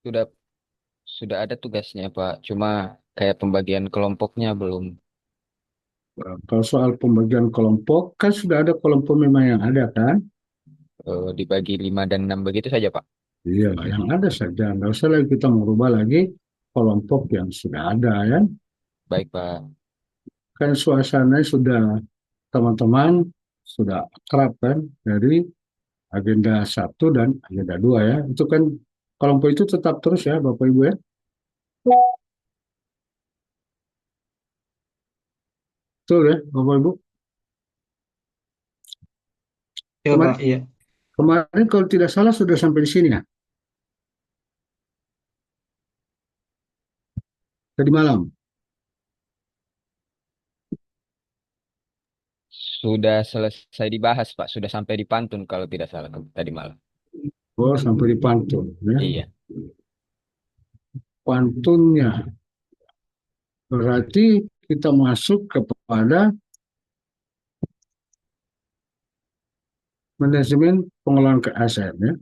Sudah sudah ada tugasnya, Pak. Cuma kayak pembagian kelompoknya belum Kalau soal pembagian kelompok, kan sudah ada kelompok memang yang ada kan? dibagi 5 dan 6 begitu saja, Pak. Iya, yang ada saja. Nggak usah lagi kita merubah lagi kelompok yang sudah ada ya. Baik, Pak. Kan suasananya sudah teman-teman sudah akrab kan dari agenda satu dan agenda dua ya. Itu kan kelompok itu tetap terus ya Bapak Ibu ya. Betul ya Bapak Ibu. Ya Kemarin, Pak, iya. kemarin kalau tidak salah sudah sampai di sini ya. Tadi malam. Sudah selesai dibahas, Pak. Sudah sampai di pantun kalau tidak salah tadi malam. Oh, sampai di pantun ya. Iya. Pantunnya berarti kita masuk kepada manajemen pengelolaan keasean ya.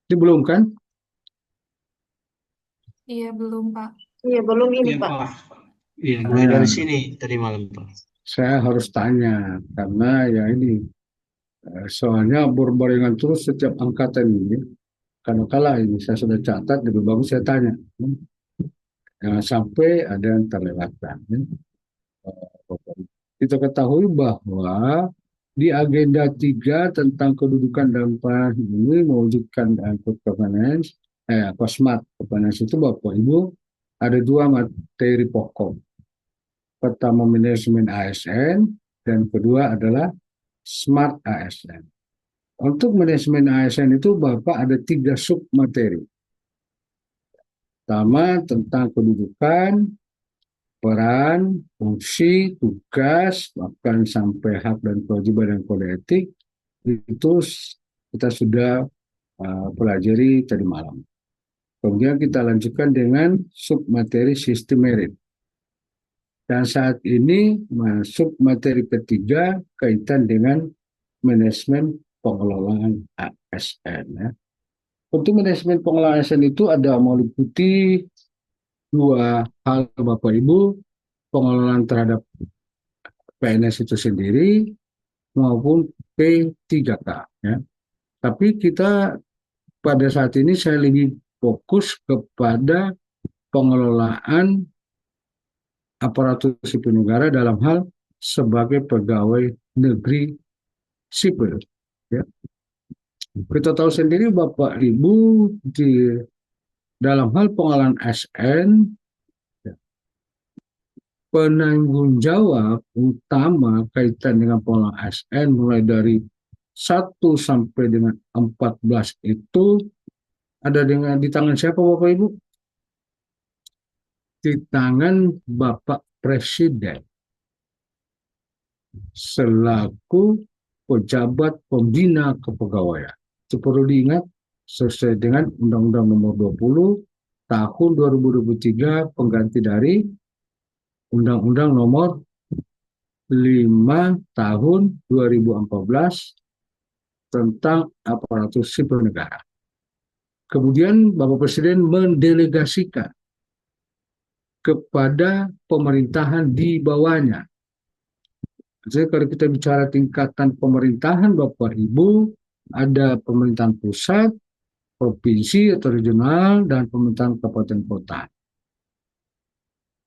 Ini belum kan? Iya, belum, Pak. Iya, belum ini, Iya Pak. Pak. Iya, mulai dari Nah, sini tadi malam Pak. saya harus tanya karena ya ini soalnya berbarengan terus setiap angkatan ini. Karena kala ini saya sudah catat lebih bagus saya tanya. Jangan sampai ada yang terlewatkan. Ya. Kita ketahui bahwa di agenda 3 tentang kedudukan dan peran ini mewujudkan good governance, smart governance itu Bapak Ibu ada dua materi pokok. Pertama manajemen ASN dan kedua adalah smart ASN. Untuk manajemen ASN itu Bapak ada tiga sub materi. Pertama tentang kedudukan, peran, fungsi, tugas, bahkan sampai hak dan kewajiban dan kode etik itu kita sudah pelajari tadi malam. Kemudian kita lanjutkan dengan sub materi sistem merit. Dan saat ini masuk materi ketiga kaitan dengan manajemen pengelolaan ASN. Ya. Untuk manajemen pengelolaan ASN itu ada meliputi dua hal Bapak Ibu, pengelolaan terhadap PNS itu sendiri maupun P3K. Ya. Tapi kita pada saat ini saya lebih fokus kepada pengelolaan aparatur sipil negara dalam hal sebagai pegawai negeri sipil. Ya. Kita tahu sendiri Bapak Ibu di dalam hal pengelolaan SN penanggung jawab utama kaitan dengan pengelolaan ASN mulai dari 1 sampai dengan 14 itu ada di tangan siapa Bapak Ibu? Di tangan Bapak Presiden selaku pejabat pembina kepegawaian. Itu perlu diingat sesuai dengan Undang-Undang Nomor 20 Tahun 2023 pengganti dari Undang-Undang Nomor 5 Tahun 2014 tentang aparatur sipil negara. Kemudian Bapak Presiden mendelegasikan kepada pemerintahan di bawahnya. Jadi kalau kita bicara tingkatan pemerintahan Bapak Ibu, ada pemerintahan pusat, provinsi atau regional, dan pemerintahan kabupaten kota.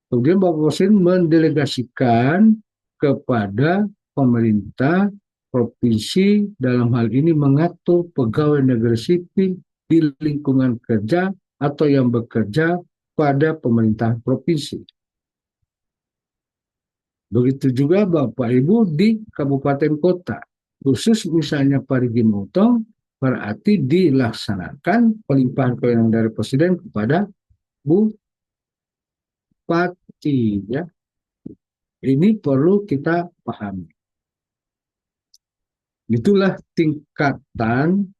Kemudian Bapak Presiden mendelegasikan kepada pemerintah provinsi dalam hal ini mengatur pegawai negeri sipil di lingkungan kerja atau yang bekerja pada pemerintah provinsi. Begitu juga Bapak Ibu di kabupaten kota. Khusus misalnya Parigi Motong berarti dilaksanakan pelimpahan kewenangan dari Presiden kepada Bupati. Ya. Ini perlu kita pahami. Itulah tingkatan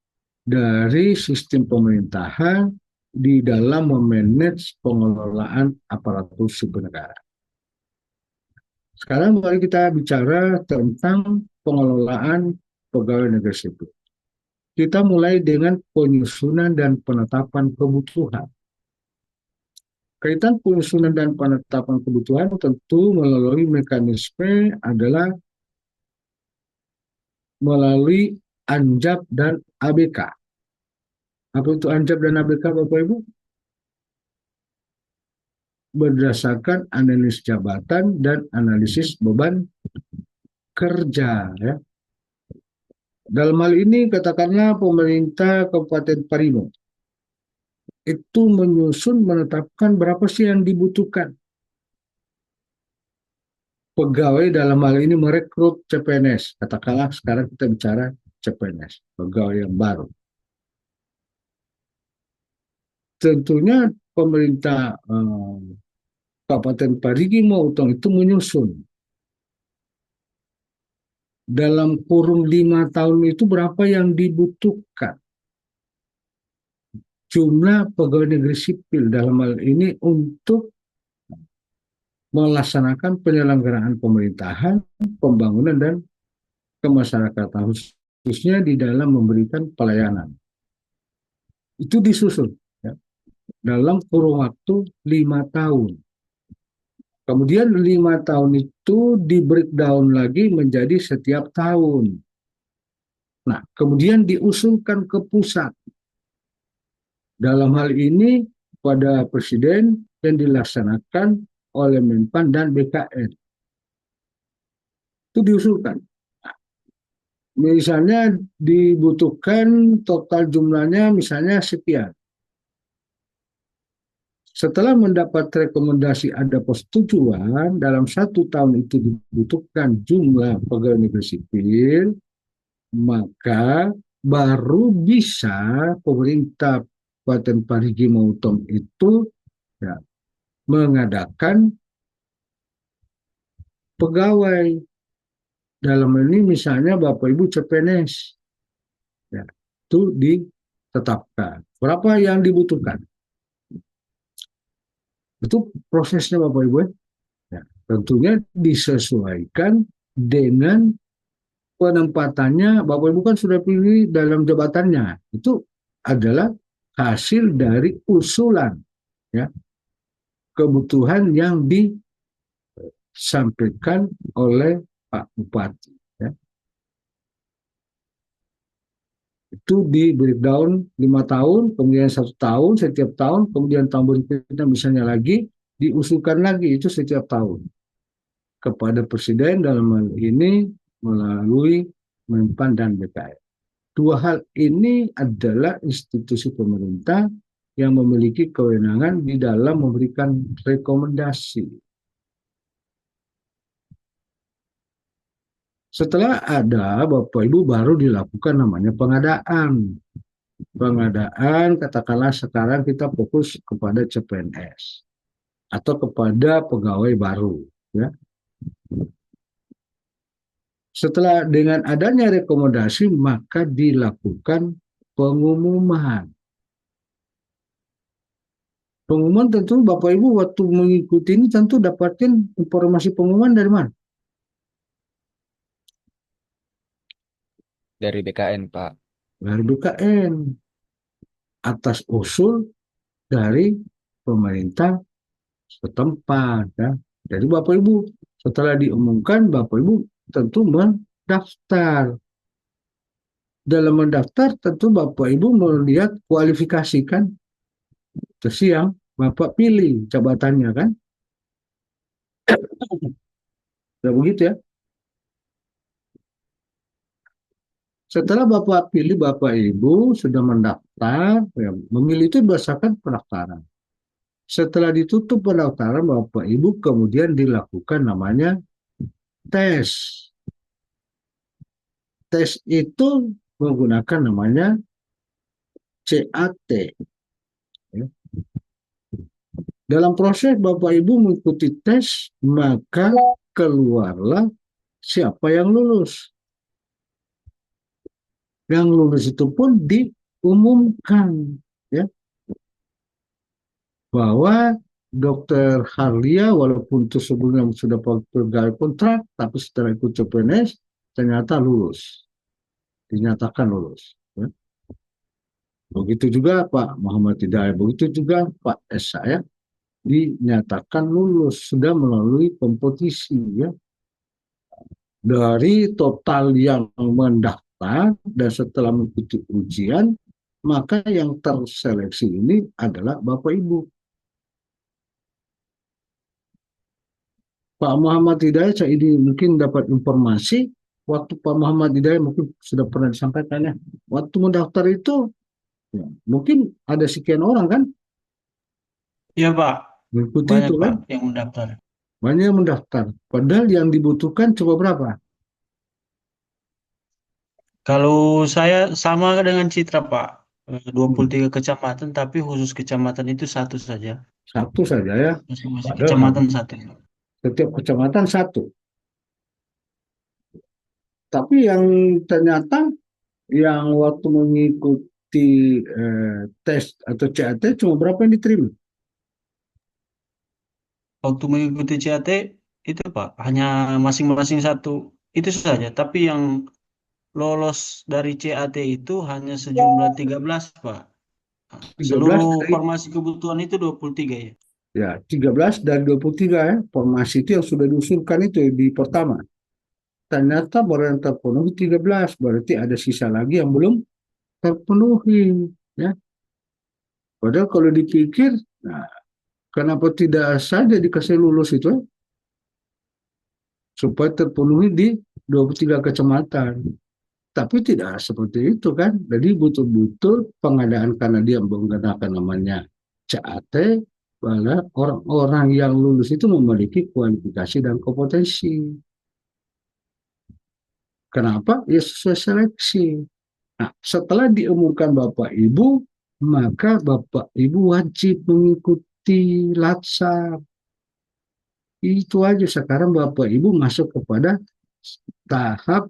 dari sistem pemerintahan di dalam memanage pengelolaan aparatur sipil negara. Sekarang mari kita bicara tentang pengelolaan pegawai negeri sipil. kita mulai dengan penyusunan dan penetapan kebutuhan. Kaitan penyusunan dan penetapan kebutuhan tentu melalui mekanisme adalah melalui Anjab dan ABK. Apa itu Anjab dan ABK, Bapak Ibu? Berdasarkan analisis jabatan dan analisis beban kerja. Ya. Dalam hal ini katakanlah pemerintah Kabupaten Parimo itu menyusun menetapkan berapa sih yang dibutuhkan. Pegawai dalam hal ini merekrut CPNS. Katakanlah sekarang kita bicara CPNS, pegawai yang baru. Tentunya pemerintah Kabupaten Parigi Motong itu menyusun dalam kurun 5 tahun itu berapa yang dibutuhkan. Jumlah pegawai negeri sipil dalam hal ini untuk melaksanakan penyelenggaraan pemerintahan, pembangunan, dan kemasyarakatan, khususnya di dalam memberikan pelayanan. Itu disusun ya, dalam kurun waktu 5 tahun. Kemudian 5 tahun itu di breakdown lagi menjadi setiap tahun. Nah, kemudian diusulkan ke pusat. Dalam hal ini pada Presiden yang dilaksanakan oleh Menpan dan BKN. Itu diusulkan. Misalnya dibutuhkan total jumlahnya misalnya sekian. Setelah mendapat rekomendasi ada persetujuan, dalam 1 tahun itu dibutuhkan jumlah pegawai negeri sipil, maka baru bisa pemerintah Kabupaten Parigi Motong itu ya, mengadakan pegawai. Dalam ini misalnya Bapak Ibu CPNS, ya, itu ditetapkan. Berapa yang dibutuhkan? Itu prosesnya Bapak Ibu. Ya, tentunya disesuaikan dengan penempatannya. Bapak Ibu kan sudah pilih dalam jabatannya. Itu adalah hasil dari usulan ya, kebutuhan yang disampaikan oleh Pak Bupati. Ya. Itu di breakdown 5 tahun, kemudian 1 tahun, setiap tahun, kemudian tahun berikutnya misalnya lagi, diusulkan lagi, itu setiap tahun. Kepada Presiden dalam hal ini melalui Menpan dan BKN. Dua hal ini adalah institusi pemerintah yang memiliki kewenangan di dalam memberikan rekomendasi. Setelah ada, Bapak Ibu baru dilakukan namanya pengadaan. Pengadaan, katakanlah sekarang kita fokus kepada CPNS atau kepada pegawai baru. Ya. Setelah dengan adanya rekomendasi, maka dilakukan pengumuman. Pengumuman tentu Bapak Ibu waktu mengikuti ini tentu dapatkan informasi pengumuman dari mana? Dari BKN, Pak. Dari BKN. Atas usul dari pemerintah setempat. Ya. Jadi Bapak Ibu, setelah diumumkan, Bapak Ibu tentu mendaftar. Dalam mendaftar tentu Bapak Ibu melihat kualifikasi kan. Terus yang Bapak pilih jabatannya kan. Tidak begitu ya. Setelah Bapak pilih, Bapak Ibu sudah mendaftar, ya, memilih itu berdasarkan pendaftaran. Setelah ditutup pendaftaran, Bapak Ibu kemudian dilakukan namanya tes. Tes itu menggunakan namanya CAT. Ya. Dalam proses Bapak Ibu mengikuti tes, maka keluarlah siapa yang lulus. Yang lulus itu pun diumumkan ya, bahwa Dokter Harlia walaupun itu sebelumnya sudah pegawai kontrak, tapi setelah ikut CPNS ternyata lulus, dinyatakan lulus. Ya. Begitu juga Pak Muhammad Hidayat, begitu juga Pak Esa ya, dinyatakan lulus sudah melalui kompetisi ya. Dari total yang mendaftar dan setelah mengikuti ujian, maka yang terseleksi ini adalah Bapak Ibu. Pak Muhammad Hidayat, saya ini mungkin dapat informasi, waktu Pak Muhammad Hidayat mungkin sudah pernah disampaikan ya, waktu mendaftar itu ya, mungkin ada sekian orang kan Iya Pak, mengikuti banyak itu Pak kan, yang mendaftar. banyak yang mendaftar. Padahal yang dibutuhkan coba berapa? Kalau saya sama dengan Citra Pak, Hmm, 23 kecamatan, tapi khusus kecamatan itu satu saja. satu saja ya. Masing-masing Padahal kecamatan satu. setiap kecamatan satu. Tapi yang ternyata yang waktu mengikuti tes atau CAT cuma berapa yang diterima? Waktu mengikuti CAT itu Pak, hanya masing-masing satu. Itu saja, tapi yang lolos dari CAT itu hanya sejumlah 13 Pak. Tiga belas Seluruh dari formasi kebutuhan itu 23 ya. ya 13 dari 23 ya formasi itu yang sudah diusulkan itu di pertama. Ternyata baru yang terpenuhi 13, berarti ada sisa lagi yang belum terpenuhi ya. Padahal kalau dipikir, nah, kenapa tidak saja dikasih lulus itu supaya terpenuhi di 23 kecamatan. Tapi tidak seperti itu kan. Jadi betul-betul pengadaan karena dia menggunakan namanya CAT, bahwa orang-orang yang lulus itu memiliki kualifikasi dan kompetensi. Kenapa? Ya sesuai seleksi. Nah, setelah diumumkan Bapak Ibu, maka Bapak Ibu wajib mengikuti latsar. Itu aja sekarang Bapak Ibu masuk kepada tahap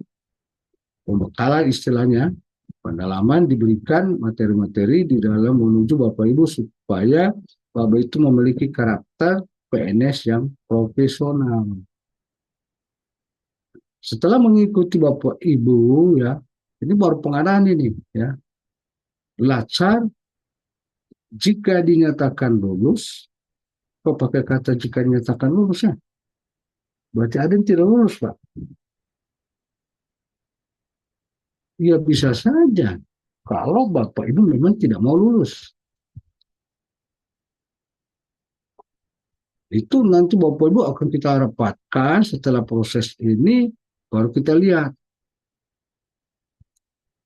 pembekalan istilahnya, pendalaman diberikan materi-materi di dalam menuju Bapak Ibu supaya Bapak itu memiliki karakter PNS yang profesional. Setelah mengikuti Bapak Ibu ya, ini baru pengadaan ini ya. Latsar jika dinyatakan lulus, kok pakai kata jika dinyatakan lulus ya? Berarti ada yang tidak lulus, Pak. Ya bisa saja kalau Bapak Ibu memang tidak mau lulus. Itu nanti Bapak Ibu akan kita rapatkan setelah proses ini, baru kita lihat.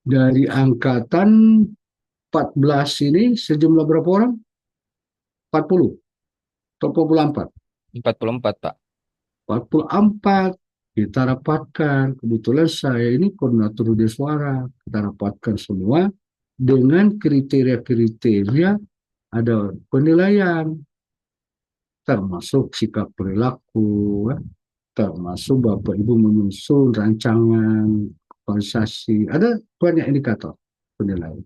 Dari angkatan 14 ini sejumlah berapa orang? 40 atau 44? 44, Pak. 44 kita rapatkan. Kebetulan saya ini koordinator di suara. Kita rapatkan semua dengan kriteria-kriteria ada penilaian, termasuk sikap perilaku, termasuk Bapak Ibu menyusun rancangan organisasi, ada banyak indikator penilaian.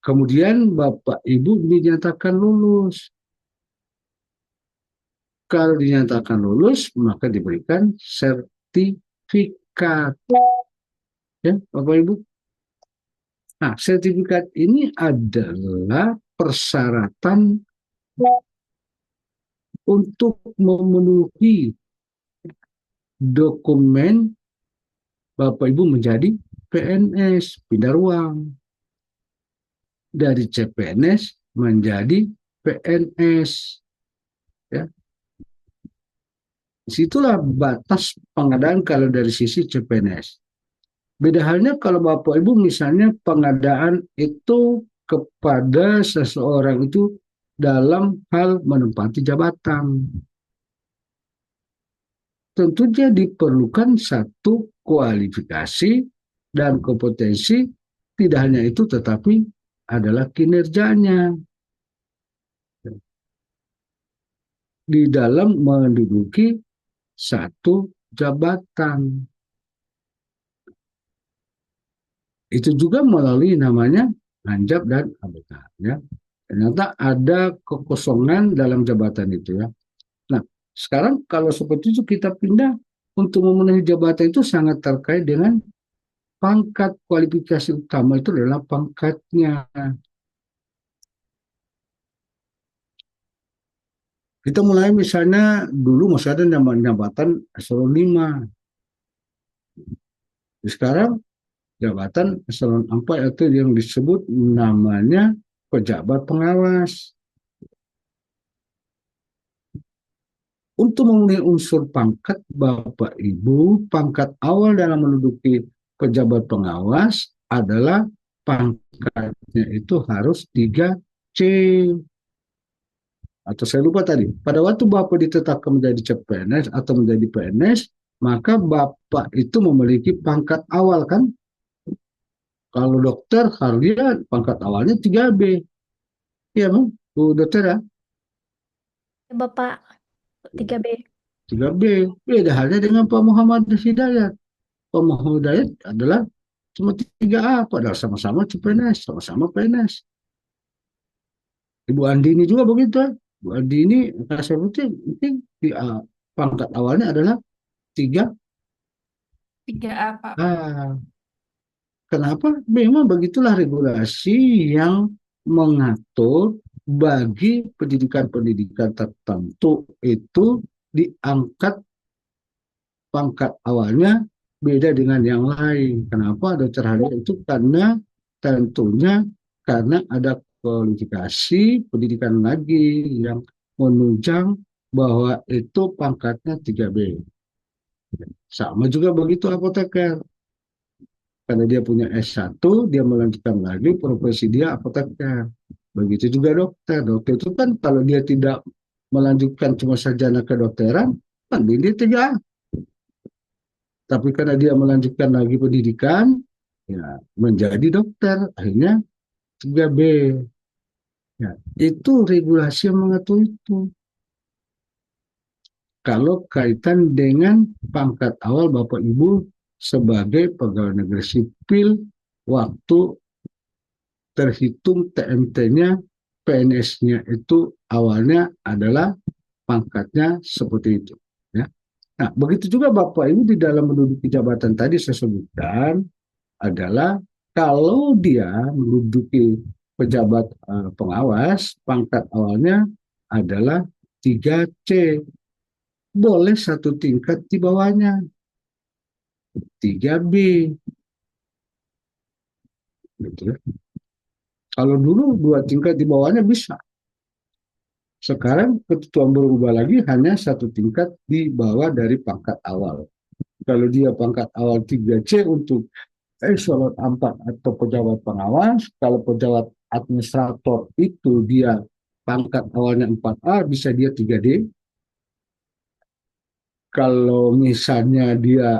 Kemudian Bapak Ibu dinyatakan lulus. Kalau dinyatakan lulus, maka diberikan sertifikat. Ya, Bapak Ibu. Nah, sertifikat ini adalah persyaratan untuk memenuhi dokumen Bapak Ibu menjadi PNS, pindah ruang. Dari CPNS menjadi PNS. Ya. Disitulah batas pengadaan kalau dari sisi CPNS. Beda halnya kalau Bapak Ibu misalnya pengadaan itu kepada seseorang itu dalam hal menempati jabatan. Tentunya diperlukan satu kualifikasi dan kompetensi, tidak hanya itu tetapi adalah kinerjanya di dalam menduduki satu jabatan. Itu juga melalui namanya Hanjab dan ABK. Ya. Ternyata ada kekosongan dalam jabatan itu ya. Nah, sekarang kalau seperti itu kita pindah untuk memenuhi jabatan itu sangat terkait dengan pangkat kualifikasi utama itu adalah pangkatnya. Kita mulai misalnya dulu masih ada jabatan eselon 5. Sekarang jabatan eselon 4 itu yang disebut namanya pejabat pengawas. Untuk memenuhi unsur pangkat Bapak Ibu, pangkat awal dalam menduduki pejabat pengawas adalah pangkatnya itu harus 3C. Atau saya lupa tadi, pada waktu Bapak ditetapkan menjadi CPNS atau menjadi PNS, maka Bapak itu memiliki pangkat awal kan? Kalau dokter harus lihat pangkat awalnya 3B. Iya, Bu Dokter ya? Bapak 3B. 3B. Beda halnya dengan Pak Muhammad Hidayat. Pak Muhammad Hidayat adalah cuma 3A, padahal sama-sama CPNS, sama-sama PNS. Ibu Andini juga begitu. Ibu Andini, saya penting di pangkat awalnya adalah 3A. 3A, Pak. Kenapa? Memang begitulah regulasi yang mengatur bagi pendidikan-pendidikan tertentu itu diangkat pangkat awalnya beda dengan yang lain. Kenapa Dokter Hari itu? Karena tentunya karena ada kualifikasi pendidikan lagi yang menunjang bahwa itu pangkatnya 3B. Sama juga begitu apoteker. Karena dia punya S1, dia melanjutkan lagi profesi dia apoteker. Begitu juga dokter. Dokter itu kan kalau dia tidak melanjutkan cuma sarjana kedokteran, kan dia 3A. Tapi karena dia melanjutkan lagi pendidikan, ya menjadi dokter, akhirnya 3B. Ya, itu regulasi yang mengatur itu. Kalau kaitan dengan pangkat awal Bapak Ibu sebagai pegawai negeri sipil waktu terhitung TMT-nya, PNS-nya itu awalnya adalah pangkatnya seperti itu. Ya. Nah, begitu juga Bapak Ibu di dalam menduduki jabatan tadi saya sebutkan adalah kalau dia menduduki pejabat pengawas, pangkat awalnya adalah 3C. Boleh satu tingkat di bawahnya, 3B. Gitu ya. Kalau dulu 2 tingkat di bawahnya bisa. Sekarang ketentuan berubah lagi hanya 1 tingkat di bawah dari pangkat awal. Kalau dia pangkat awal 3C untuk eselon 4 atau pejabat pengawas, kalau pejabat administrator itu dia pangkat awalnya 4A, bisa dia 3D. Kalau misalnya dia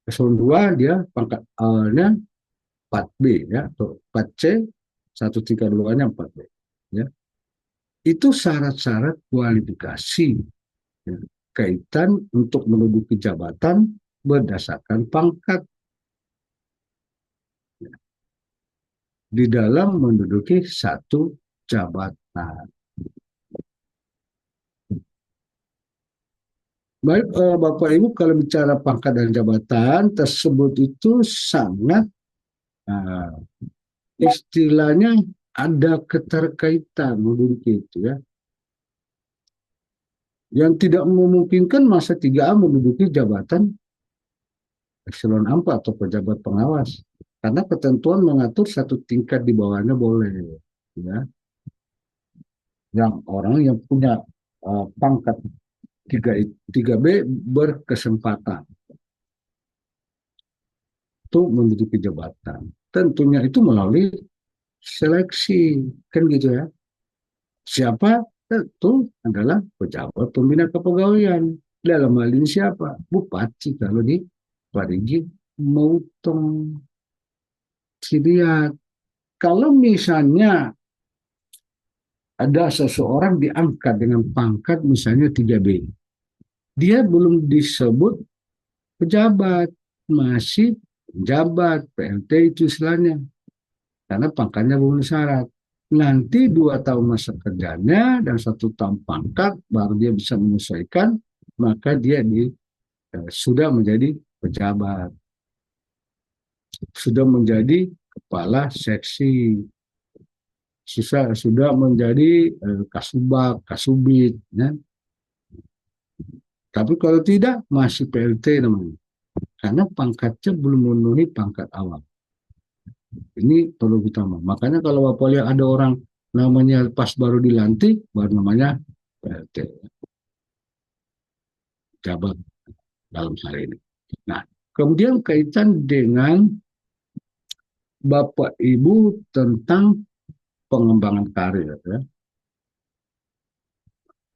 eselon 2, dia pangkat awalnya 4B ya, atau 4C, 1 tingkat luarnya 4B. Ya. Itu syarat-syarat kualifikasi ya, kaitan untuk menduduki jabatan berdasarkan pangkat ya, di dalam menduduki satu jabatan. Baik, Bapak Ibu, kalau bicara pangkat dan jabatan tersebut itu sangat istilahnya ada keterkaitan menduduki itu ya. Yang tidak memungkinkan masa 3A menduduki jabatan eselon 4 atau pejabat pengawas. Karena ketentuan mengatur 1 tingkat di bawahnya boleh. Ya. Yang orang yang punya pangkat 3B berkesempatan untuk menduduki jabatan. Tentunya itu melalui seleksi. Kan gitu ya. Siapa? Tentu adalah pejabat pembina kepegawaian. Dalam hal ini siapa? Bupati kalau di Parigi Mutong. Lihat, kalau misalnya ada seseorang diangkat dengan pangkat misalnya 3B, dia belum disebut pejabat, masih pejabat, PLT itu istilahnya, karena pangkatnya belum syarat. Nanti 2 tahun masa kerjanya dan 1 tahun pangkat baru dia bisa menyesuaikan, maka dia sudah menjadi pejabat. sudah menjadi kepala seksi, sudah menjadi kasubag, kasubit, ya. Tapi kalau tidak masih PLT namanya, karena pangkatnya belum memenuhi pangkat awal. Ini perlu kita mau. Makanya kalau Bapak lihat ada orang namanya pas baru dilantik, baru namanya PLT, jabat dalam hal ini. Nah, kemudian kaitan dengan Bapak Ibu tentang pengembangan karir, ya.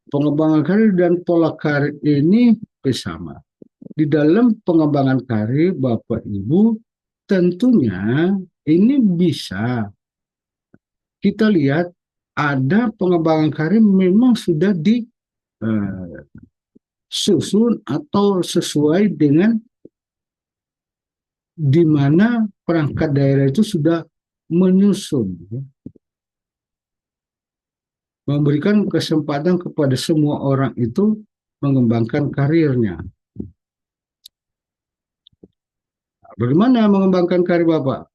Pengembangan karir dan pola karir ini bersama. Di dalam pengembangan karir Bapak Ibu tentunya ini bisa kita lihat ada pengembangan karir memang sudah disusun atau sesuai dengan di mana perangkat daerah itu sudah menyusun, ya, memberikan kesempatan kepada semua orang itu mengembangkan karirnya. Bagaimana mengembangkan karir Bapak?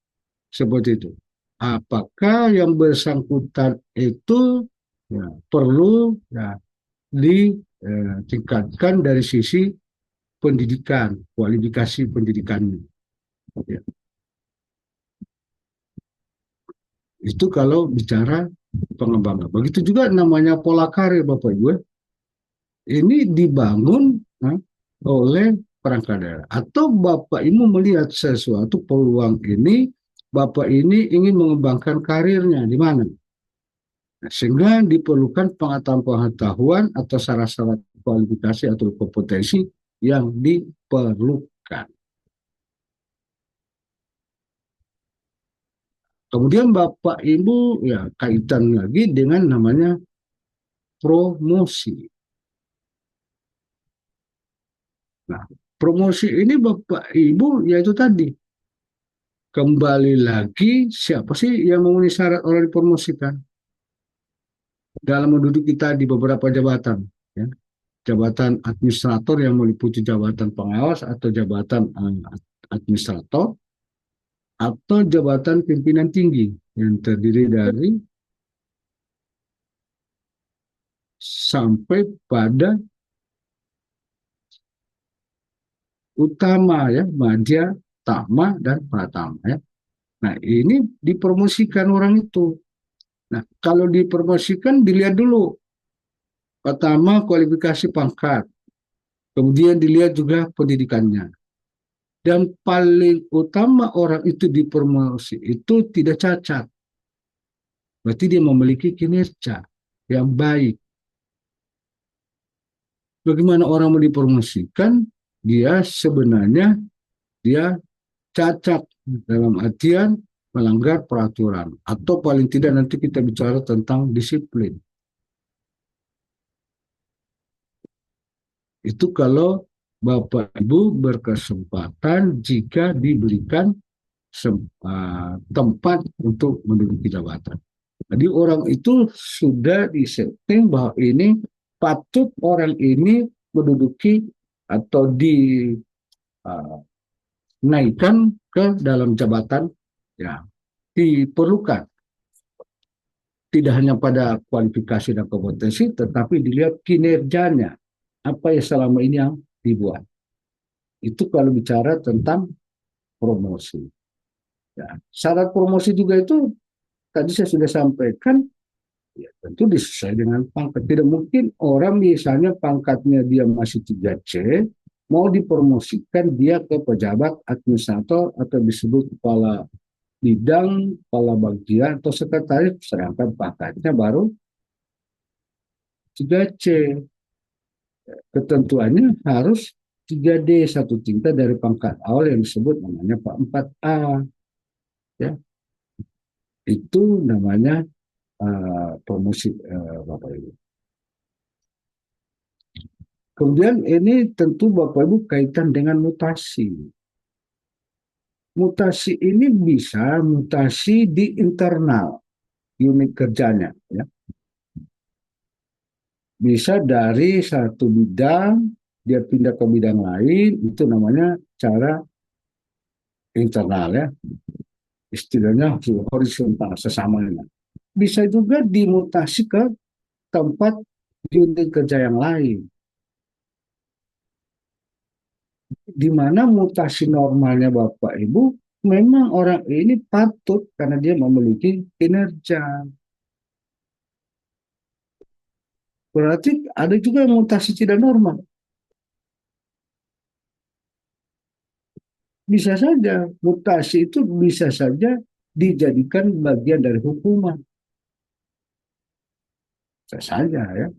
Seperti itu. Apakah yang bersangkutan itu ya, perlu ya, ditingkatkan dari sisi pendidikan, kualifikasi pendidikannya. Ya. Itu kalau bicara pengembangan. Begitu juga namanya pola karir Bapak Ibu. Ini dibangun oleh perangkat daerah. Atau Bapak Ibu melihat sesuatu peluang ini, Bapak ini ingin mengembangkan karirnya di mana? Sehingga diperlukan pengetahuan atau syarat-syarat kualifikasi atau kompetensi yang diperlukan. Kemudian Bapak Ibu ya kaitan lagi dengan namanya promosi. Nah, promosi ini Bapak Ibu yaitu tadi kembali lagi siapa sih yang memenuhi syarat orang dipromosikan dalam menduduki kita di beberapa jabatan, ya. Jabatan administrator yang meliputi jabatan pengawas atau jabatan administrator atau jabatan pimpinan tinggi yang terdiri dari sampai pada utama, ya, madya, tama, dan pratama, ya. Nah, ini dipromosikan orang itu. Nah, kalau dipromosikan dilihat dulu pertama kualifikasi pangkat, kemudian dilihat juga pendidikannya. Dan paling utama orang itu dipromosi itu tidak cacat. Berarti dia memiliki kinerja yang baik. Bagaimana orang mau dipromosikan? Dia sebenarnya dia cacat dalam artian melanggar peraturan. Atau paling tidak nanti kita bicara tentang disiplin. Itu kalau Bapak Ibu berkesempatan jika diberikan tempat untuk menduduki jabatan. Jadi orang itu sudah disetting bahwa ini patut orang ini menduduki atau dinaikkan ke dalam jabatan, ya, diperlukan. Tidak hanya pada kualifikasi dan kompetensi, tetapi dilihat kinerjanya. Apa yang selama ini yang dibuat. Itu kalau bicara tentang promosi. Ya, syarat promosi juga itu tadi saya sudah sampaikan, ya, tentu disesuaikan dengan pangkat. Tidak mungkin orang misalnya pangkatnya dia masih 3C, mau dipromosikan dia ke pejabat administrator atau disebut kepala bidang, kepala bagian, atau sekretaris, sedangkan pangkatnya baru 3C. Ketentuannya harus 3D, satu tingkat dari pangkat awal yang disebut namanya Pak 4A. Ya. Itu namanya promosi, Bapak Ibu. Kemudian ini tentu Bapak Ibu kaitan dengan mutasi. Mutasi ini bisa mutasi di internal unit kerjanya, ya. Bisa dari satu bidang dia pindah ke bidang lain, itu namanya cara internal ya, istilahnya horizontal sesamanya. Bisa juga dimutasi ke tempat unit kerja yang lain, di mana mutasi normalnya Bapak Ibu memang orang ini patut karena dia memiliki kinerja. Berarti ada juga yang mutasi tidak normal. Bisa saja mutasi itu bisa saja dijadikan bagian dari hukuman. Bisa saja ya.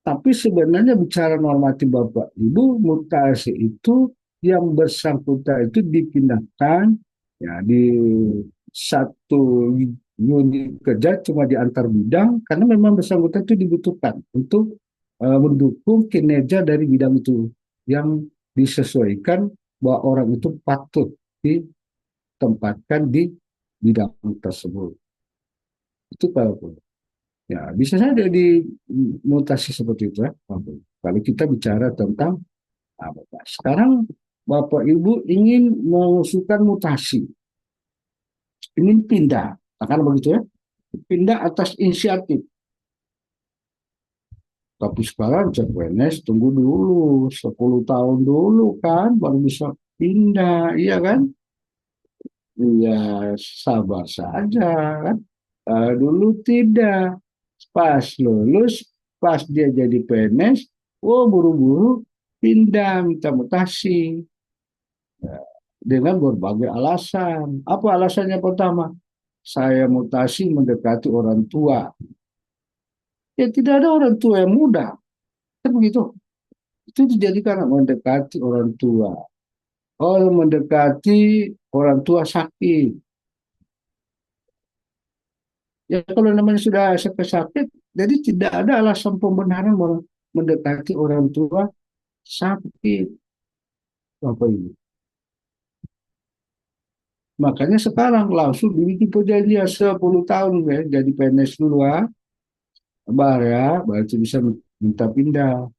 Tapi sebenarnya bicara normatif Bapak Ibu, mutasi itu yang bersangkutan itu dipindahkan ya di satu unit kerja cuma di antar bidang karena memang bersangkutan itu dibutuhkan untuk mendukung kinerja dari bidang itu yang disesuaikan bahwa orang itu patut ditempatkan di bidang tersebut. Itu kalau ya, bisa saja di mutasi seperti itu ya. Kalau kita bicara tentang apa, Pak? Sekarang Bapak Ibu ingin mengusulkan mutasi, ingin pindah, akan begitu ya, pindah atas inisiatif. Tapi sekarang CPNS tunggu dulu 10 tahun dulu kan, baru bisa pindah, iya kan? Iya, sabar saja kan. Dulu tidak, pas lulus, pas dia jadi PNS, oh buru-buru pindah minta mutasi dengan berbagai alasan. Apa alasannya pertama? Saya mutasi mendekati orang tua. Ya tidak ada orang tua yang muda, kan begitu. Itu terjadi karena mendekati orang tua. Oh, mendekati orang tua sakit. Ya kalau namanya sudah sakit, jadi tidak ada alasan pembenaran mendekati orang tua sakit. Apa ini? Makanya sekarang langsung dibikin perjanjian 10 tahun ya, jadi PNS dulu baru bisa minta pindah.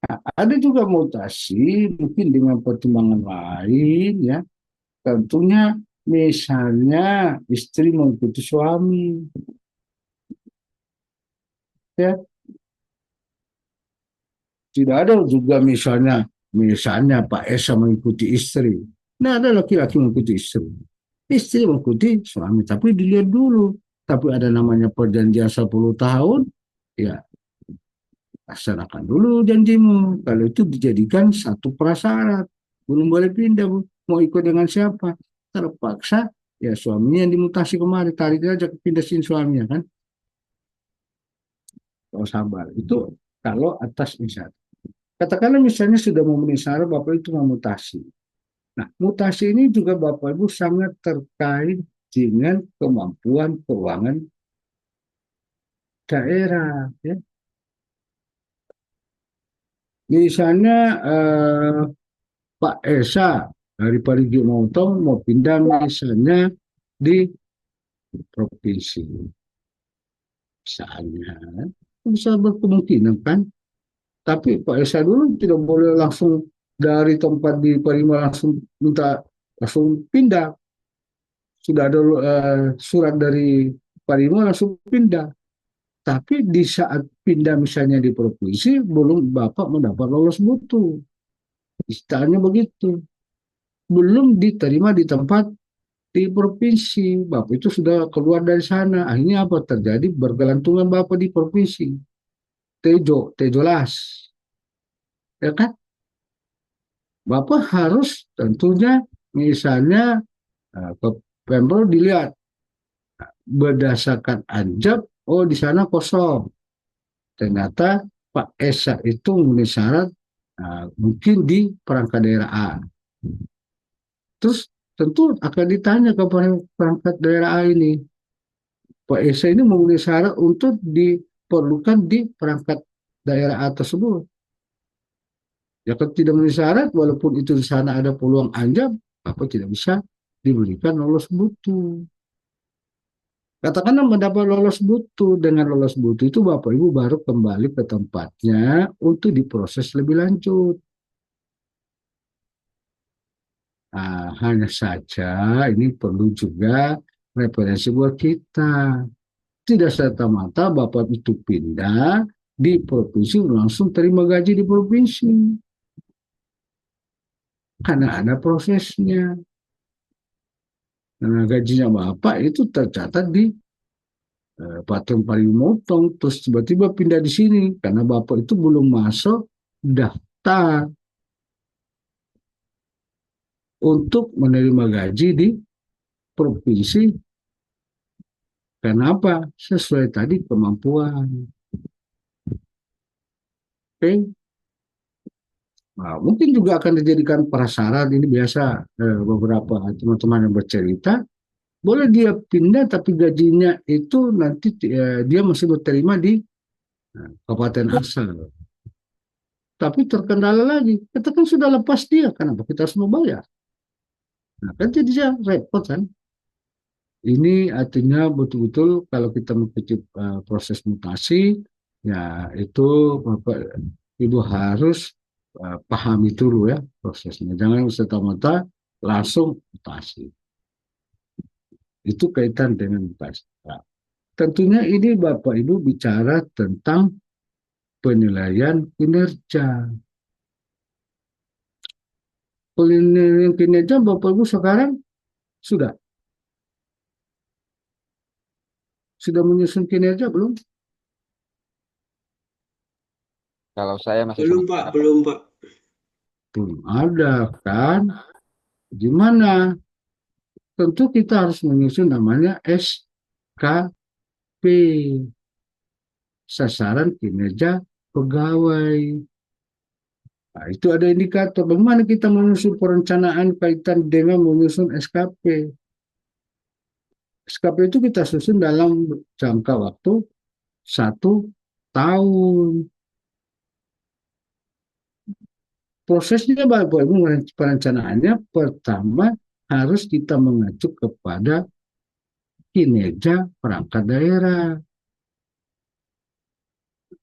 Nah, ada juga mutasi mungkin dengan pertimbangan lain ya. Tentunya misalnya istri mengikuti suami ya. Tidak ada juga misalnya Pak Esa mengikuti istri. Nah, ada laki-laki mengikuti istri. Istri mengikuti suami, tapi dilihat dulu. Tapi ada namanya perjanjian 10 tahun, ya laksanakan dulu janjimu. Kalau itu dijadikan satu prasyarat. Belum boleh pindah, Bu. Mau ikut dengan siapa? Terpaksa, ya suaminya yang dimutasi kemari. Tarik aja ke pindahin suaminya kan. Kalau sabar. Itu kalau atas inisiatif. Katakanlah misalnya sudah memenuhi syarat, Bapak itu memutasi. Nah, mutasi ini juga Bapak Ibu sangat terkait dengan kemampuan keuangan daerah. Ya. Misalnya Pak Esa dari Parigi Motong mau pindah misalnya di provinsi. Misalnya, bisa berkemungkinan kan. Tapi Pak Esa dulu tidak boleh langsung dari tempat di Parima langsung minta langsung pindah. Sudah ada surat dari Parima langsung pindah. Tapi di saat pindah misalnya di provinsi, belum Bapak mendapat lolos mutu. Istilahnya begitu. Belum diterima di tempat di provinsi. Bapak itu sudah keluar dari sana. Akhirnya apa terjadi? Bergelantungan Bapak di provinsi. Tejolas. Ya kan? Bapak harus tentunya misalnya ke Pemprov dilihat berdasarkan anjab, oh di sana kosong. Ternyata Pak Esa itu memenuhi syarat mungkin di perangkat daerah A. Terus tentu akan ditanya kepada perangkat daerah A ini, Pak Esa ini memenuhi syarat untuk diperlukan di perangkat daerah A tersebut. Ya kalau tidak memenuhi syarat, walaupun itu di sana ada peluang anjab, apa tidak bisa diberikan lolos mutu. Katakanlah mendapat lolos mutu, dengan lolos mutu itu Bapak Ibu baru kembali ke tempatnya untuk diproses lebih lanjut. Hanya saja ini perlu juga referensi buat kita. Tidak serta-merta Bapak itu pindah di provinsi langsung terima gaji di provinsi. Karena ada prosesnya. Karena gajinya Bapak itu tercatat di Patung Parimotong, terus tiba-tiba pindah di sini karena Bapak itu belum masuk daftar untuk menerima gaji di provinsi. Kenapa? Sesuai tadi kemampuan. Oke. Nah, mungkin juga akan dijadikan prasyarat ini biasa beberapa teman-teman yang bercerita boleh dia pindah tapi gajinya itu nanti dia masih berterima di kabupaten asal. Tapi terkendala lagi, kita kan sudah lepas dia, kenapa kita harus membayar? Nah, kan jadi repot kan? Ini artinya betul-betul kalau kita mengikuti proses mutasi, ya itu Bapak Ibu harus pahami dulu ya prosesnya. Jangan serta-merta langsung mutasi. Itu kaitan dengan mutasi. Nah, tentunya ini Bapak Ibu bicara tentang penilaian kinerja. Penilaian kinerja Bapak Ibu sekarang sudah menyusun kinerja belum? Kalau saya masih Belum, Pak. sementara, Pak. Belum, Pak. Belum ada kan? Gimana? Tentu kita harus menyusun namanya SKP, sasaran kinerja pegawai. Nah, itu ada indikator. Bagaimana kita menyusun perencanaan kaitan dengan menyusun SKP. SKP itu kita susun dalam jangka waktu 1 tahun. Prosesnya Bapak Ibu perencanaannya pertama harus kita mengacu kepada kinerja perangkat daerah.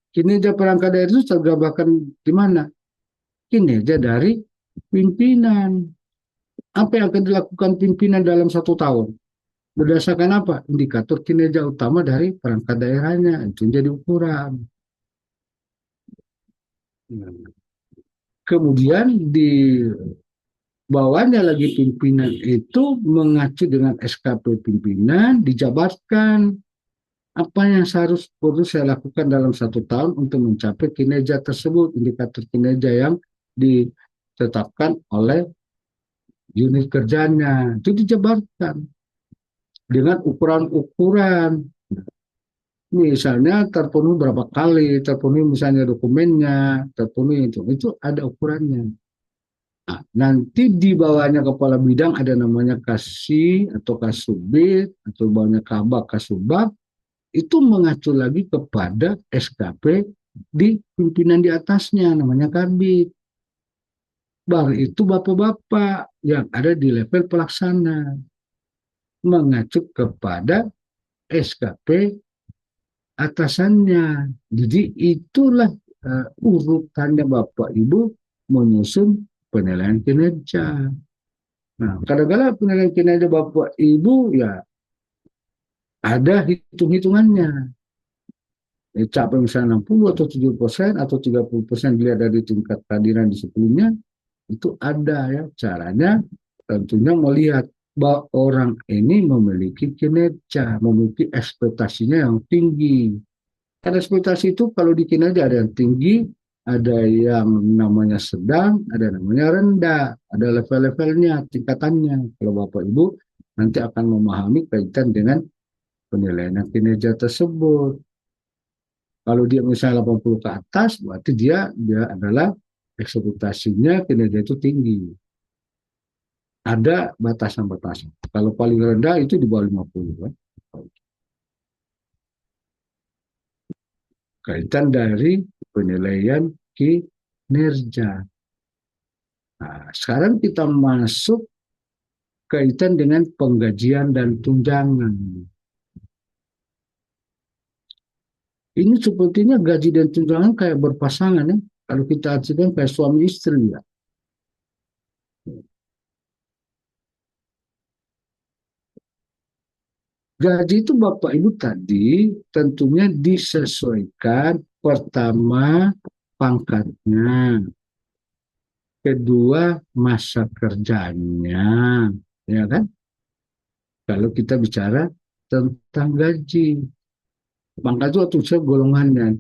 Kinerja perangkat daerah itu tergambarkan di mana? Kinerja dari pimpinan. Apa yang akan dilakukan pimpinan dalam 1 tahun? Berdasarkan apa? Indikator kinerja utama dari perangkat daerahnya. Itu jadi ukuran. Kemudian di bawahnya lagi pimpinan itu mengacu dengan SKP pimpinan, dijabarkan apa yang perlu saya lakukan dalam 1 tahun untuk mencapai kinerja tersebut, indikator kinerja yang ditetapkan oleh unit kerjanya, itu dijabarkan dengan ukuran-ukuran. Misalnya terpenuhi berapa kali, terpenuhi misalnya dokumennya, terpenuhi itu ada ukurannya. Nah, nanti di bawahnya kepala bidang ada namanya kasih atau kasubit atau bawahnya kabak kasubag, itu mengacu lagi kepada SKP di pimpinan di atasnya namanya kabit. Baru itu bapak-bapak yang ada di level pelaksana mengacu kepada SKP atasannya. Jadi itulah urutannya Bapak Ibu menyusun penilaian kinerja. Nah, kadang-kadang penilaian kinerja Bapak Ibu ya ada hitung-hitungannya. Capai misalnya 60 atau 70% atau 30% dilihat dari tingkat kehadiran disiplinnya, itu ada ya caranya. Tentunya melihat bahwa orang ini memiliki kinerja, memiliki ekspektasinya yang tinggi. Kan ekspektasi itu kalau di kinerja ada yang tinggi, ada yang namanya sedang, ada namanya rendah, ada level-levelnya, tingkatannya. Kalau Bapak Ibu nanti akan memahami kaitan dengan penilaian kinerja tersebut. Kalau dia misalnya 80 ke atas, berarti dia adalah ekspektasinya kinerja itu tinggi. Ada batasan-batasan. Kalau paling rendah itu di bawah 50. Kan? Kaitan dari penilaian kinerja. Nah, sekarang kita masuk kaitan dengan penggajian dan tunjangan. Ini sepertinya gaji dan tunjangan kayak berpasangan ya. Kalau kita artikan kayak suami istri ya. gaji itu Bapak Ibu tadi tentunya disesuaikan pertama pangkatnya, kedua masa kerjanya, ya kan? Kalau kita bicara tentang gaji, pangkat itu tulisnya golongannya,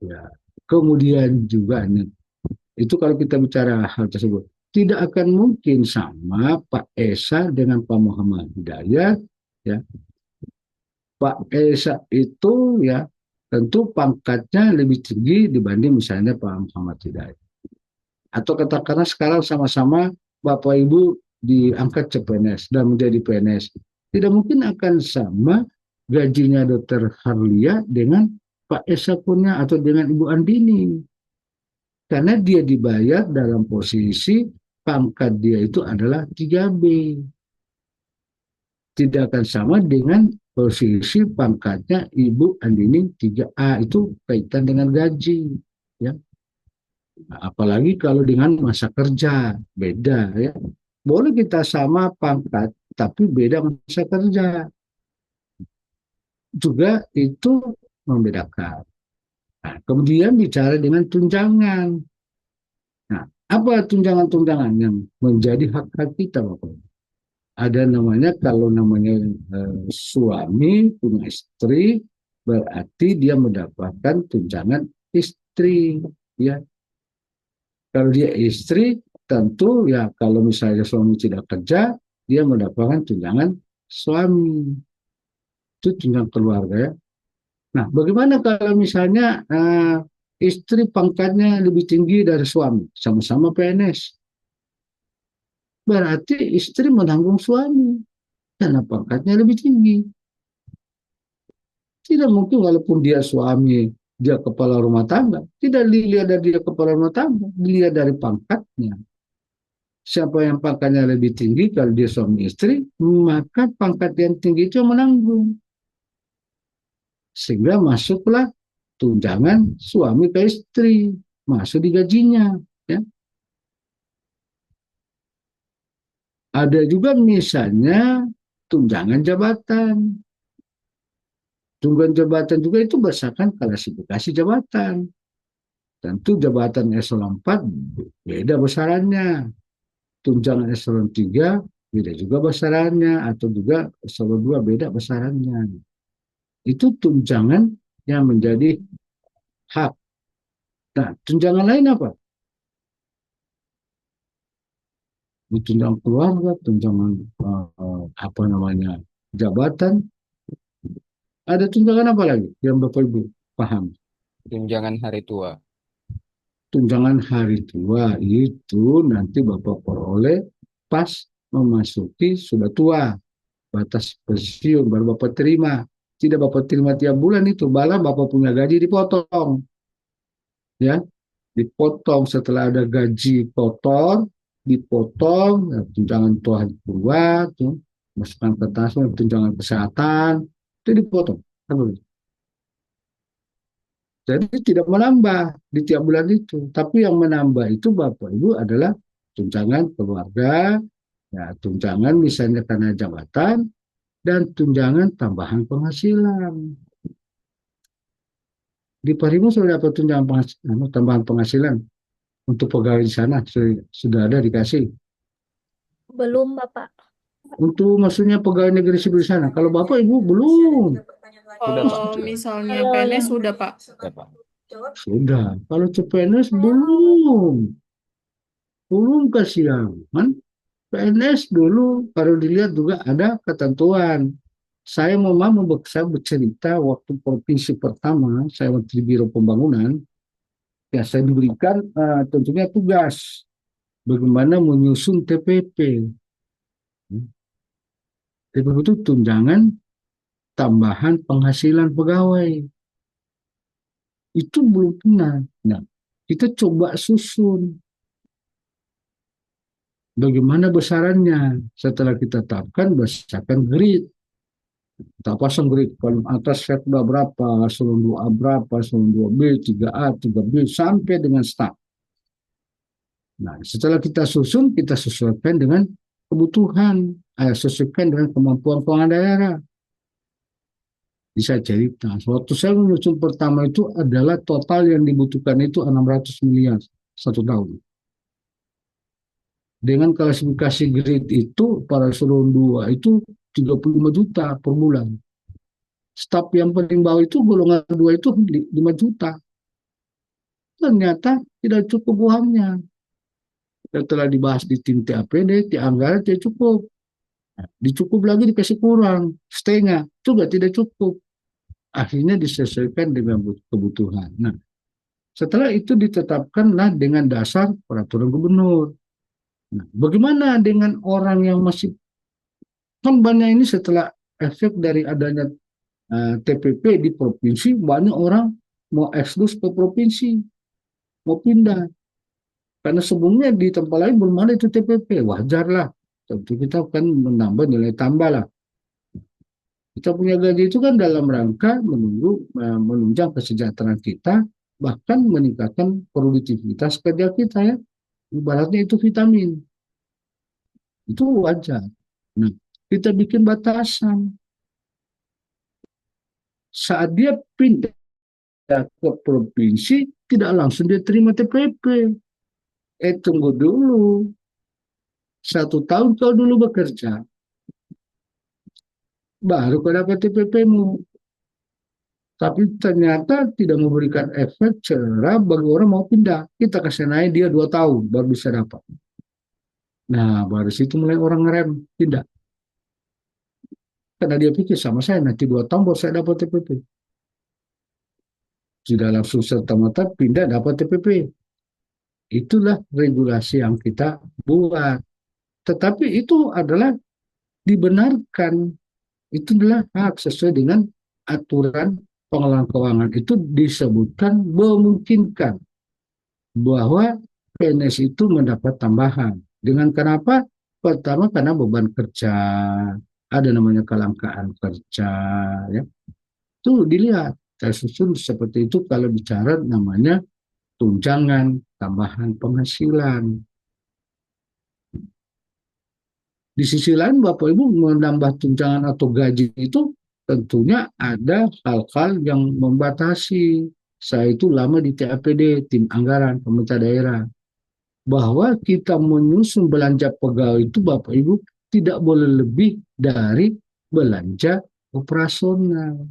ya. Kemudian juga nih, itu kalau kita bicara hal tersebut, tidak akan mungkin sama Pak Esa dengan Pak Muhammad Hidayat, ya. Pak Esa itu ya tentu pangkatnya lebih tinggi dibanding misalnya Pak Muhammad Hidayat. Atau katakanlah sekarang sama-sama Bapak Ibu diangkat CPNS dan menjadi PNS. Tidak mungkin akan sama gajinya Dokter Harlia dengan Pak Esa punya atau dengan Ibu Andini. Karena dia dibayar dalam posisi pangkat dia itu adalah 3B. Tidak akan sama dengan posisi pangkatnya Ibu Andini 3A, itu kaitan dengan gaji, ya. Nah, apalagi kalau dengan masa kerja beda, ya. Boleh kita sama pangkat tapi beda masa kerja, juga itu membedakan. Nah, kemudian bicara dengan tunjangan. Nah, apa tunjangan-tunjangan yang menjadi hak-hak kita, Bapak? Ada namanya, kalau namanya suami punya istri, berarti dia mendapatkan tunjangan istri, ya. Kalau dia istri, tentu ya kalau misalnya suami tidak kerja, dia mendapatkan tunjangan suami. Itu tunjangan keluarga, ya. Nah, bagaimana kalau misalnya istri pangkatnya lebih tinggi dari suami, sama-sama PNS? Berarti istri menanggung suami karena pangkatnya lebih tinggi. Tidak mungkin walaupun dia suami, dia kepala rumah tangga. Tidak dilihat dari dia kepala rumah tangga, dilihat dari pangkatnya. Siapa yang pangkatnya lebih tinggi, kalau dia suami istri, maka pangkat yang tinggi itu menanggung. Sehingga masuklah tunjangan suami ke istri, masuk di gajinya. Ya. Ada juga misalnya tunjangan jabatan. Tunjangan jabatan juga itu berdasarkan klasifikasi jabatan. Tentu jabatan eselon 4 beda besarannya. Tunjangan eselon 3 beda juga besarannya, atau juga eselon 2 beda besarannya. Itu tunjangan yang menjadi hak. Nah, tunjangan lain apa? Tunjangan keluarga, tunjangan apa namanya, jabatan. Ada tunjangan apa lagi yang Bapak Ibu paham? Tunjangan hari tua. Tunjangan hari tua itu nanti Bapak peroleh pas memasuki sudah tua, batas pensiun baru Bapak terima. Tidak Bapak terima tiap bulan itu, malah Bapak punya gaji dipotong. Ya, dipotong setelah ada gaji kotor, dipotong ya, tunjangan tua tuh, masukkan ke tasnya, tunjangan kesehatan itu dipotong. Jadi tidak menambah di tiap bulan itu, tapi yang menambah itu Bapak Ibu adalah tunjangan keluarga, ya, tunjangan misalnya karena jabatan, dan tunjangan tambahan penghasilan. Di Parimo sudah dapat tunjangan tambahan penghasilan untuk pegawai di sana, sudah ada dikasih. Belum, Bapak. Untuk maksudnya pegawai negeri sipil di sana. Kalau Bapak Ibu belum. Sudah, Pak. Kalau misalnya Kalau PNS yang sudah, Pak. Sudah, Pak. Sudah. Kalau CPNS belum. Belum kasihan. PNS dulu kalau dilihat juga ada ketentuan. Saya saya bercerita waktu provinsi pertama, saya waktu di Biro Pembangunan, ya saya diberikan tentunya tugas bagaimana menyusun TPP. TPP itu tunjangan tambahan penghasilan pegawai. Itu belum pernah. Nah, kita coba susun bagaimana besarannya. Setelah kita tetapkan berdasarkan grid. Kita pasang grid, kalau atas sekda berapa, eselon 2A berapa, eselon 2B, 3A, 3B, sampai dengan staf. Nah, setelah kita susun, kita sesuaikan dengan kebutuhan, sesuaikan dengan kemampuan keuangan daerah. Bisa cerita. Waktu saya menyusun pertama itu adalah total yang dibutuhkan itu 600 miliar satu tahun. Dengan klasifikasi grade itu para eselon 2 itu 35 juta per bulan. Staf yang paling bawah itu golongan 2 itu 5 juta. Ternyata tidak cukup uangnya. Setelah dibahas di tim TAPD, di anggaran tidak cukup. Dicukup lagi dikasih kurang, setengah, juga tidak cukup. Akhirnya disesuaikan dengan kebutuhan. Nah, setelah itu ditetapkanlah dengan dasar peraturan gubernur. Nah, bagaimana dengan orang yang masih kan banyak ini setelah efek dari adanya TPP di provinsi, banyak orang mau eksklusif ke provinsi, mau pindah. Karena sebelumnya di tempat lain belum ada itu TPP, wajar lah. Tentu kita akan menambah nilai tambah lah. Kita punya gaji itu kan dalam rangka menunjang kesejahteraan kita, bahkan meningkatkan produktivitas kerja kita ya. Ibaratnya itu vitamin, itu wajar. Nah, kita bikin batasan. Saat dia pindah ke provinsi, tidak langsung dia terima TPP. Tunggu dulu. 1 tahun kau dulu bekerja, baru kau dapat TPP-mu. Tapi ternyata tidak memberikan efek cerah bagi orang mau pindah. Kita kasih naik dia 2 tahun baru bisa dapat. Nah, baru situ mulai orang ngerem pindah. Karena dia pikir sama saya nanti 2 tahun baru saya dapat TPP. Sudah langsung serta-merta pindah dapat TPP. Itulah regulasi yang kita buat. Tetapi itu adalah dibenarkan. Itu adalah hak sesuai dengan aturan pengelolaan keuangan. Itu disebutkan memungkinkan bahwa PNS itu mendapat tambahan. Dengan kenapa? Pertama karena beban kerja, ada namanya kelangkaan kerja, ya. Itu dilihat. Saya susun seperti itu kalau bicara namanya tunjangan tambahan penghasilan. Di sisi lain Bapak Ibu menambah tunjangan atau gaji itu tentunya ada hal-hal yang membatasi. Saya itu lama di TAPD, tim anggaran pemerintah daerah. Bahwa kita menyusun belanja pegawai itu Bapak Ibu tidak boleh lebih dari belanja operasional.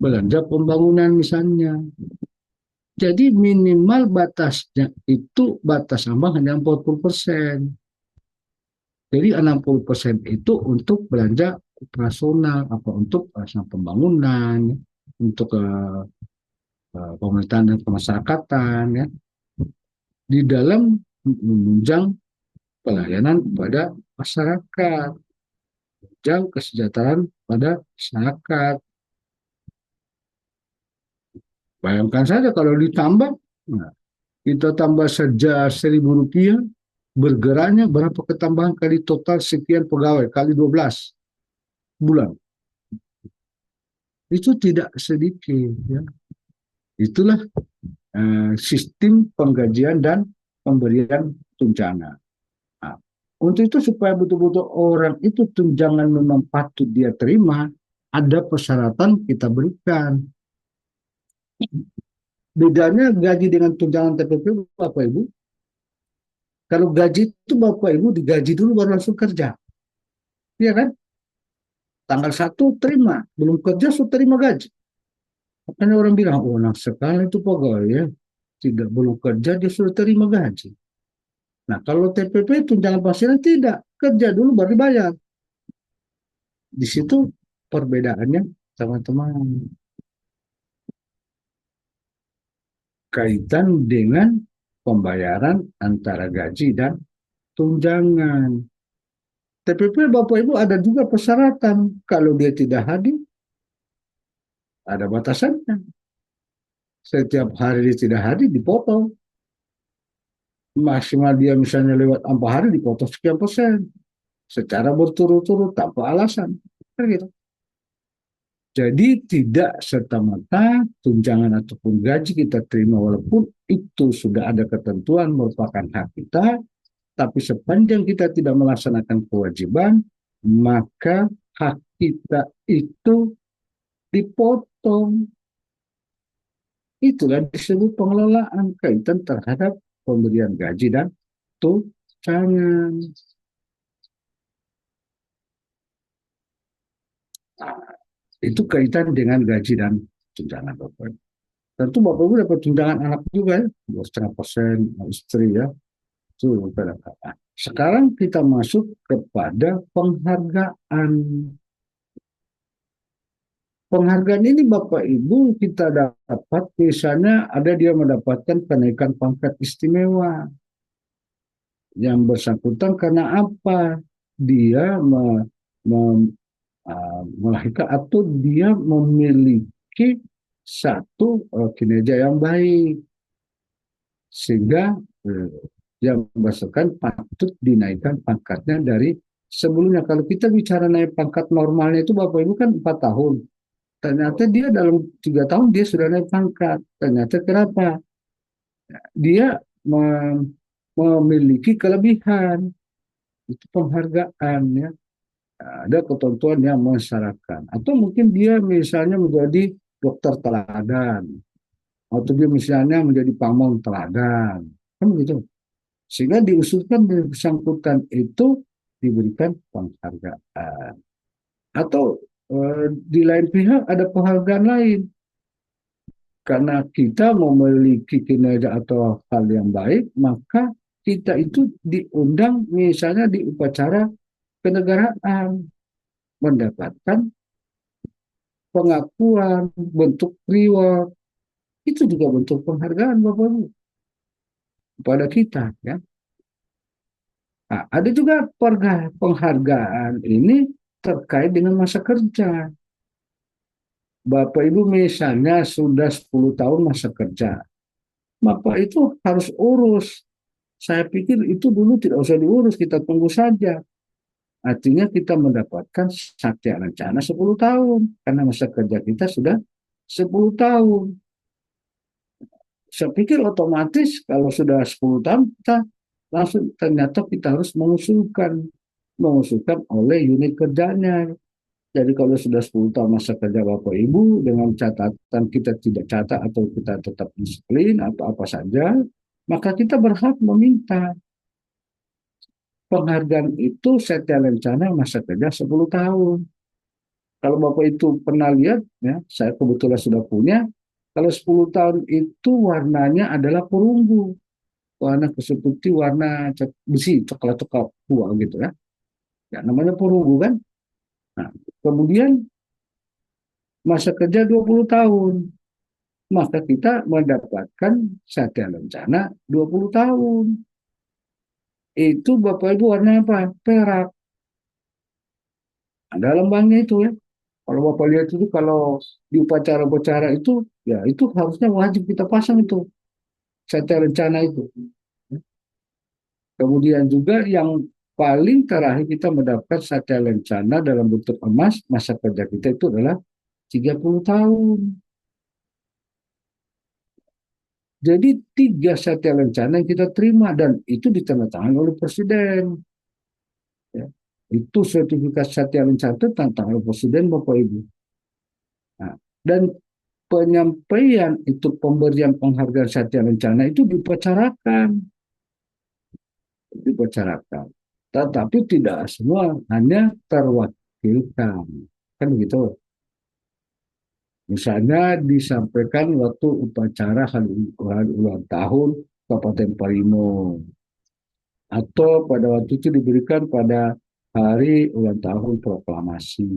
Belanja pembangunan misalnya. Jadi minimal batasnya itu batas ambang hanya 40%. Jadi 60% itu untuk belanja operasional, apa untuk pembangunan, untuk pemerintahan dan kemasyarakatan, ya, di dalam menunjang pelayanan kepada masyarakat, menunjang kesejahteraan pada masyarakat. Bayangkan saja kalau ditambah, nah, kita tambah saja Rp1.000, bergeraknya berapa ketambahan kali total sekian pegawai, kali 12 bulan. Itu tidak sedikit. Ya. Itulah sistem penggajian dan pemberian tunjangan. Nah, untuk itu supaya betul-betul orang itu tunjangan memang patut dia terima, ada persyaratan kita berikan. Bedanya gaji dengan tunjangan TPP Bapak Ibu. Kalau gaji itu Bapak Ibu digaji dulu baru langsung kerja. Iya kan? Tanggal 1 terima, belum kerja sudah terima gaji. Makanya orang bilang, oh enak sekali itu pegawai ya. Tidak belum kerja dia sudah terima gaji. Nah kalau TPP tunjangan penghasilan tidak, kerja dulu baru dibayar. Di situ perbedaannya teman-teman. Kaitan dengan pembayaran antara gaji dan tunjangan. TPP Bapak Ibu ada juga persyaratan. Kalau dia tidak hadir, ada batasannya. Setiap hari dia tidak hadir, dipotong. Maksimal dia misalnya lewat 4 hari, dipotong sekian persen. Secara berturut-turut, tanpa alasan. Gitu. Jadi tidak serta-merta tunjangan ataupun gaji kita terima walaupun itu sudah ada ketentuan merupakan hak kita, tapi sepanjang kita tidak melaksanakan kewajiban, maka hak kita itu dipotong. Itulah disebut pengelolaan kaitan terhadap pemberian gaji dan tunjangan. Nah, itu kaitan dengan gaji dan tunjangan Bapak. Tentu Bapak Ibu dapat tunjangan anak juga ya, 2,5% istri ya. Itu Bapak. Sekarang kita masuk kepada penghargaan. Penghargaan ini Bapak Ibu kita dapat misalnya ada dia mendapatkan kenaikan pangkat istimewa yang bersangkutan karena apa? Dia melahirkan atau dia memiliki satu kinerja yang baik sehingga yang berdasarkan patut dinaikkan pangkatnya dari sebelumnya. Kalau kita bicara naik pangkat normalnya itu Bapak Ibu kan 4 tahun. Ternyata dia dalam 3 tahun dia sudah naik pangkat. Ternyata kenapa? Dia memiliki kelebihan. Itu penghargaan ya. Ada ketentuan yang mensyaratkan. Atau mungkin dia misalnya menjadi dokter teladan. Atau dia misalnya menjadi pamong teladan. Kan begitu. Sehingga diusulkan di bersangkutan itu diberikan penghargaan. Atau di lain pihak ada penghargaan lain. Karena kita memiliki kinerja atau hal yang baik, maka kita itu diundang misalnya di upacara kenegaraan, mendapatkan pengakuan, bentuk reward. Itu juga bentuk penghargaan Bapak Ibu kepada kita ya. Nah, ada juga penghargaan ini terkait dengan masa kerja. Bapak Ibu misalnya sudah 10 tahun masa kerja, Bapak itu harus urus. Saya pikir itu dulu tidak usah diurus, kita tunggu saja. Artinya kita mendapatkan satya lancana 10 tahun, karena masa kerja kita sudah 10 tahun. Saya pikir otomatis kalau sudah 10 tahun, kita langsung ternyata kita harus mengusulkan oleh unit kerjanya. Jadi kalau sudah 10 tahun masa kerja Bapak Ibu dengan catatan kita tidak catat atau kita tetap disiplin atau apa saja, maka kita berhak meminta penghargaan itu satya lancana masa kerja 10 tahun. Kalau Bapak itu pernah lihat, ya, saya kebetulan sudah punya, kalau 10 tahun itu warnanya adalah perunggu. Warna seperti warna besi, coklat-coklat tua gitu ya. Ya namanya perunggu kan. Nah, kemudian masa kerja 20 tahun, maka kita mendapatkan satya lancana 20 tahun. Itu Bapak Ibu warna apa? Perak. Ada lambangnya itu ya. Kalau Bapak lihat itu kalau di upacara-upacara itu, ya itu harusnya wajib kita pasang itu. Satya lancana itu. Kemudian juga yang paling terakhir kita mendapatkan satya lancana dalam bentuk emas, masa kerja kita itu adalah 30 tahun. Jadi 3 satya lancana yang kita terima dan itu ditandatangani oleh Presiden. Ya. Itu sertifikat satya lancana itu ditandatangani oleh Presiden Bapak Ibu. Nah, dan penyampaian itu pemberian penghargaan satya lancana itu dibicarakan, tetapi tidak semua hanya terwakilkan, kan begitu. Misalnya disampaikan waktu upacara hari ulang tahun Kabupaten Parimo, atau pada waktu itu diberikan pada hari ulang tahun proklamasi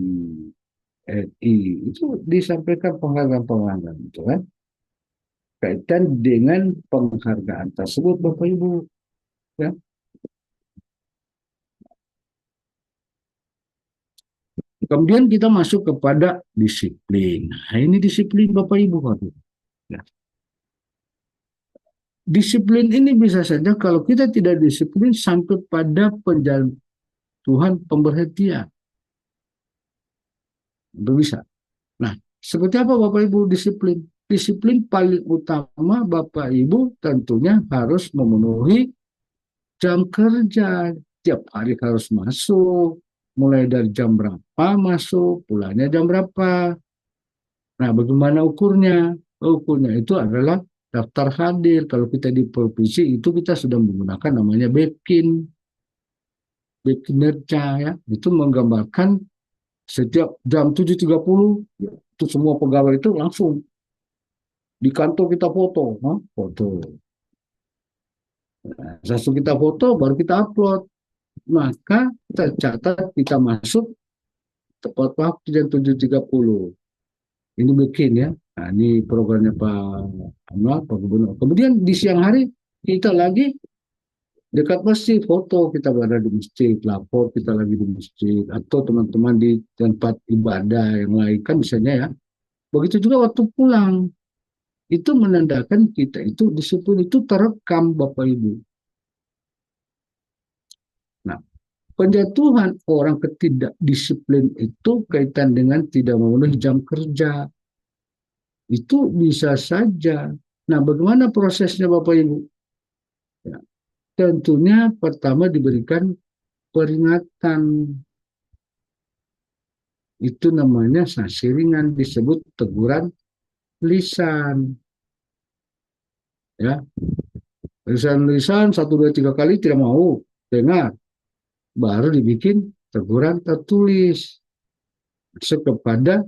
RI, itu disampaikan penghargaan itu kan, kaitan dengan penghargaan tersebut Bapak Ibu ya. Kemudian kita masuk kepada disiplin. Nah, ini disiplin Bapak Ibu. Ya. Disiplin ini bisa saja kalau kita tidak disiplin sampai pada penjatuhan pemberhentian. Itu bisa. Nah, seperti apa Bapak Ibu disiplin? Disiplin paling utama Bapak Ibu tentunya harus memenuhi jam kerja. Tiap hari harus masuk. mulai dari jam berapa masuk, pulangnya jam berapa. Nah, bagaimana ukurnya? Ukurnya itu adalah daftar hadir. Kalau kita di provinsi itu kita sudah menggunakan namanya Bekin, Bekinerja ya. Itu menggambarkan setiap jam 7.30 ya, itu semua pegawai itu langsung di kantor kita foto, foto. Nah, langsung kita foto baru kita upload. Maka kita catat kita masuk tepat waktu jam 7.30. Ini bikin ya. Nah, ini programnya Pak Anwar, Pak Gubernur. Kemudian di siang hari kita lagi dekat masjid, foto kita berada di masjid, lapor kita lagi di masjid, atau teman-teman di tempat ibadah yang lain kan misalnya ya. Begitu juga waktu pulang, itu menandakan kita itu disiplin itu terekam Bapak Ibu. Nah, penjatuhan orang ketidakdisiplin itu kaitan dengan tidak memenuhi jam kerja. Itu bisa saja. Nah, bagaimana prosesnya Bapak Ibu? Ya, tentunya pertama diberikan peringatan. Itu namanya sanksi ringan, disebut teguran lisan. Ya, lisan 1, 2, 3 kali tidak mau dengar, baru dibikin teguran tertulis. Masuk kepada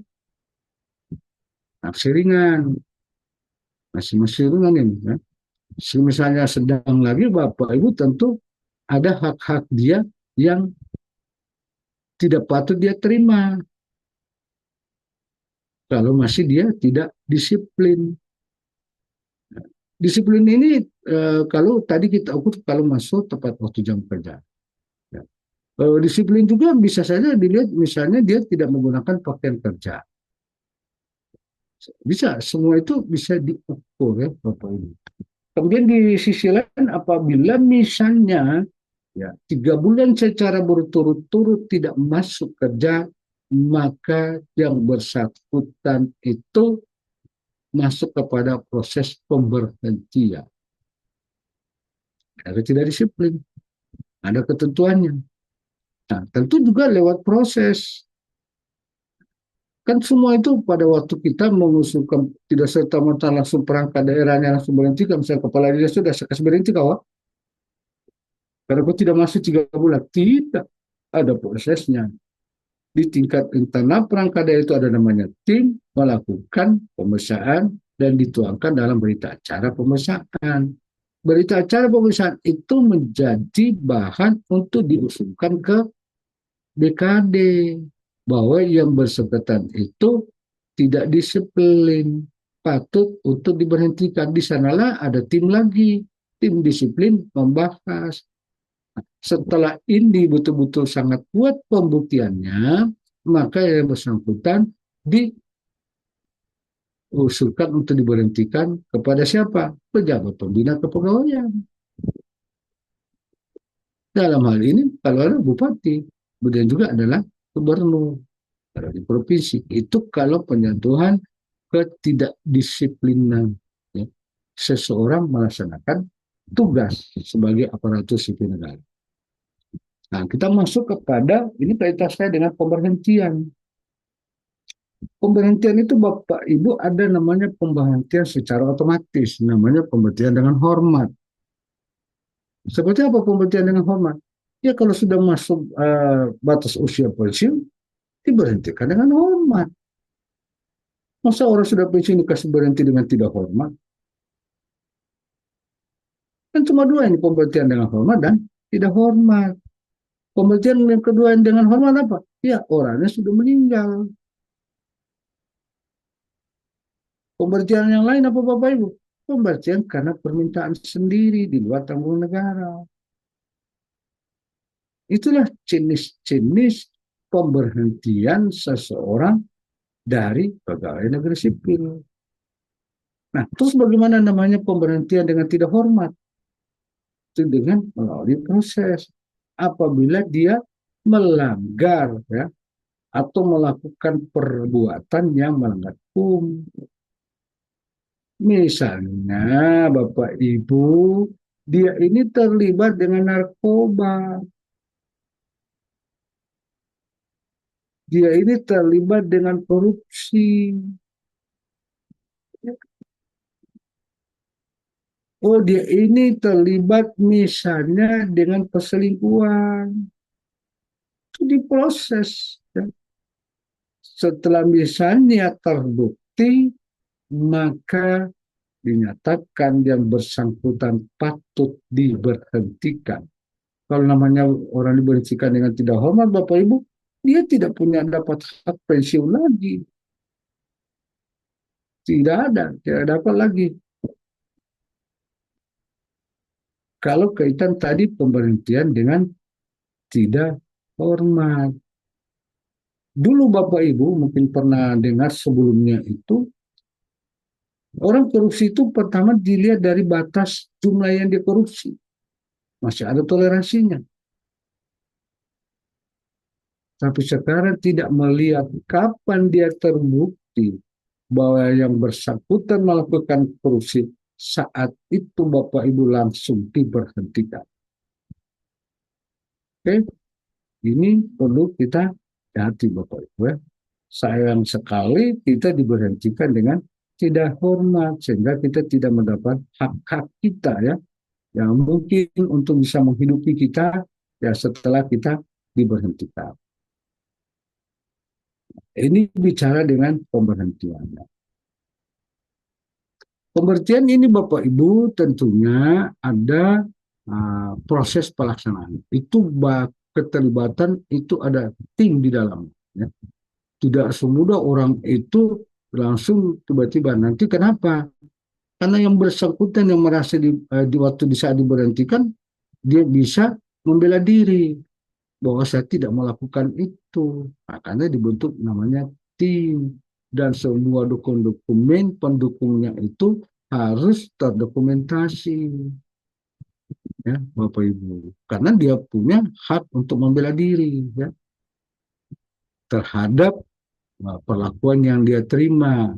sanksi ringan. Masih ringan ini. Ya. Misalnya sedang lagi Bapak Ibu tentu ada hak-hak dia yang tidak patut dia terima kalau masih dia tidak disiplin. Disiplin ini kalau tadi kita ukur kalau masuk tepat waktu jam kerja. Ya. Disiplin juga bisa saja dilihat misalnya dia tidak menggunakan pakaian kerja. Bisa, semua itu bisa diukur ya Bapak Ibu. Kemudian di sisi lain apabila misalnya ya 3 bulan secara berturut-turut tidak masuk kerja, maka yang bersangkutan itu masuk kepada proses pemberhentian. Karena tidak disiplin, ada ketentuannya. Nah, tentu juga lewat proses. Kan semua itu pada waktu kita mengusulkan tidak serta-merta langsung perangkat daerahnya langsung berhenti, misalnya kepala dinas sudah kasih berhenti kawan. Karena kau tidak masuk 3 bulan, tidak ada prosesnya. Di tingkat internal perangkat daerah itu ada namanya tim melakukan pemeriksaan dan dituangkan dalam berita acara pemeriksaan. Berita acara pemeriksaan itu menjadi bahan untuk diusulkan ke BKD bahwa yang bersangkutan itu tidak disiplin, patut untuk diberhentikan. Di sanalah ada tim lagi, tim disiplin membahas. Setelah ini betul-betul sangat kuat pembuktiannya, maka yang bersangkutan diusulkan untuk diberhentikan kepada siapa? Pejabat pembina kepegawaian. Dalam hal ini, kalau ada bupati, kemudian juga adalah gubernur di provinsi. Itu kalau penyentuhan ketidakdisiplinan ya, seseorang melaksanakan tugas sebagai aparatur sipil negara. Nah, kita masuk kepada ini kaitan saya dengan pemberhentian. Pemberhentian itu Bapak Ibu ada namanya pemberhentian secara otomatis, namanya pemberhentian dengan hormat. Seperti apa pemberhentian dengan hormat? Ya kalau sudah masuk batas usia pensiun, diberhentikan dengan hormat. Masa orang sudah pensiun dikasih berhenti dengan tidak hormat? Kan cuma dua ini, pemberhentian dengan hormat dan tidak hormat. Pemberhentian yang kedua dengan hormat apa? Ya orangnya sudah meninggal. Pemberhentian yang lain apa Bapak Ibu? Pemberhentian karena permintaan sendiri di luar tanggung negara. Itulah jenis-jenis pemberhentian seseorang dari pegawai negeri sipil. Nah, terus bagaimana namanya pemberhentian dengan tidak hormat? Itu dengan melalui proses. Apabila dia melanggar ya atau melakukan perbuatan yang melanggar hukum. Misalnya Bapak Ibu, dia ini terlibat dengan narkoba. dia ini terlibat dengan korupsi. Oh, dia ini terlibat misalnya dengan perselingkuhan. Itu diproses. Ya. Setelah misalnya terbukti, maka dinyatakan yang bersangkutan patut diberhentikan. Kalau namanya orang diberhentikan dengan tidak hormat, Bapak Ibu, dia tidak punya dapat hak pensiun lagi. Tidak ada, tidak dapat lagi. Kalau kaitan tadi pemberhentian dengan tidak hormat. Dulu Bapak Ibu mungkin pernah dengar sebelumnya itu, orang korupsi itu pertama dilihat dari batas jumlah yang dikorupsi. Masih ada toleransinya. Tapi sekarang tidak melihat kapan dia terbukti bahwa yang bersangkutan melakukan korupsi, saat itu Bapak Ibu langsung diberhentikan. Oke, ini perlu kita hati Bapak Ibu ya. Sayang sekali kita diberhentikan dengan tidak hormat sehingga kita tidak mendapat hak-hak kita ya yang mungkin untuk bisa menghidupi kita ya setelah kita diberhentikan. Ini bicara dengan pemberhentian. Pemberhentian ini Bapak Ibu tentunya ada proses pelaksanaan. Itu keterlibatan itu ada tim di dalam. Ya. Tidak semudah orang itu langsung tiba-tiba. Nanti kenapa? Karena yang bersangkutan yang merasa di waktu di saat diberhentikan, dia bisa membela diri bahwa saya tidak melakukan itu. Makanya dibentuk namanya tim dan semua dokumen pendukungnya itu harus terdokumentasi ya Bapak Ibu. Karena dia punya hak untuk membela diri ya terhadap perlakuan yang dia terima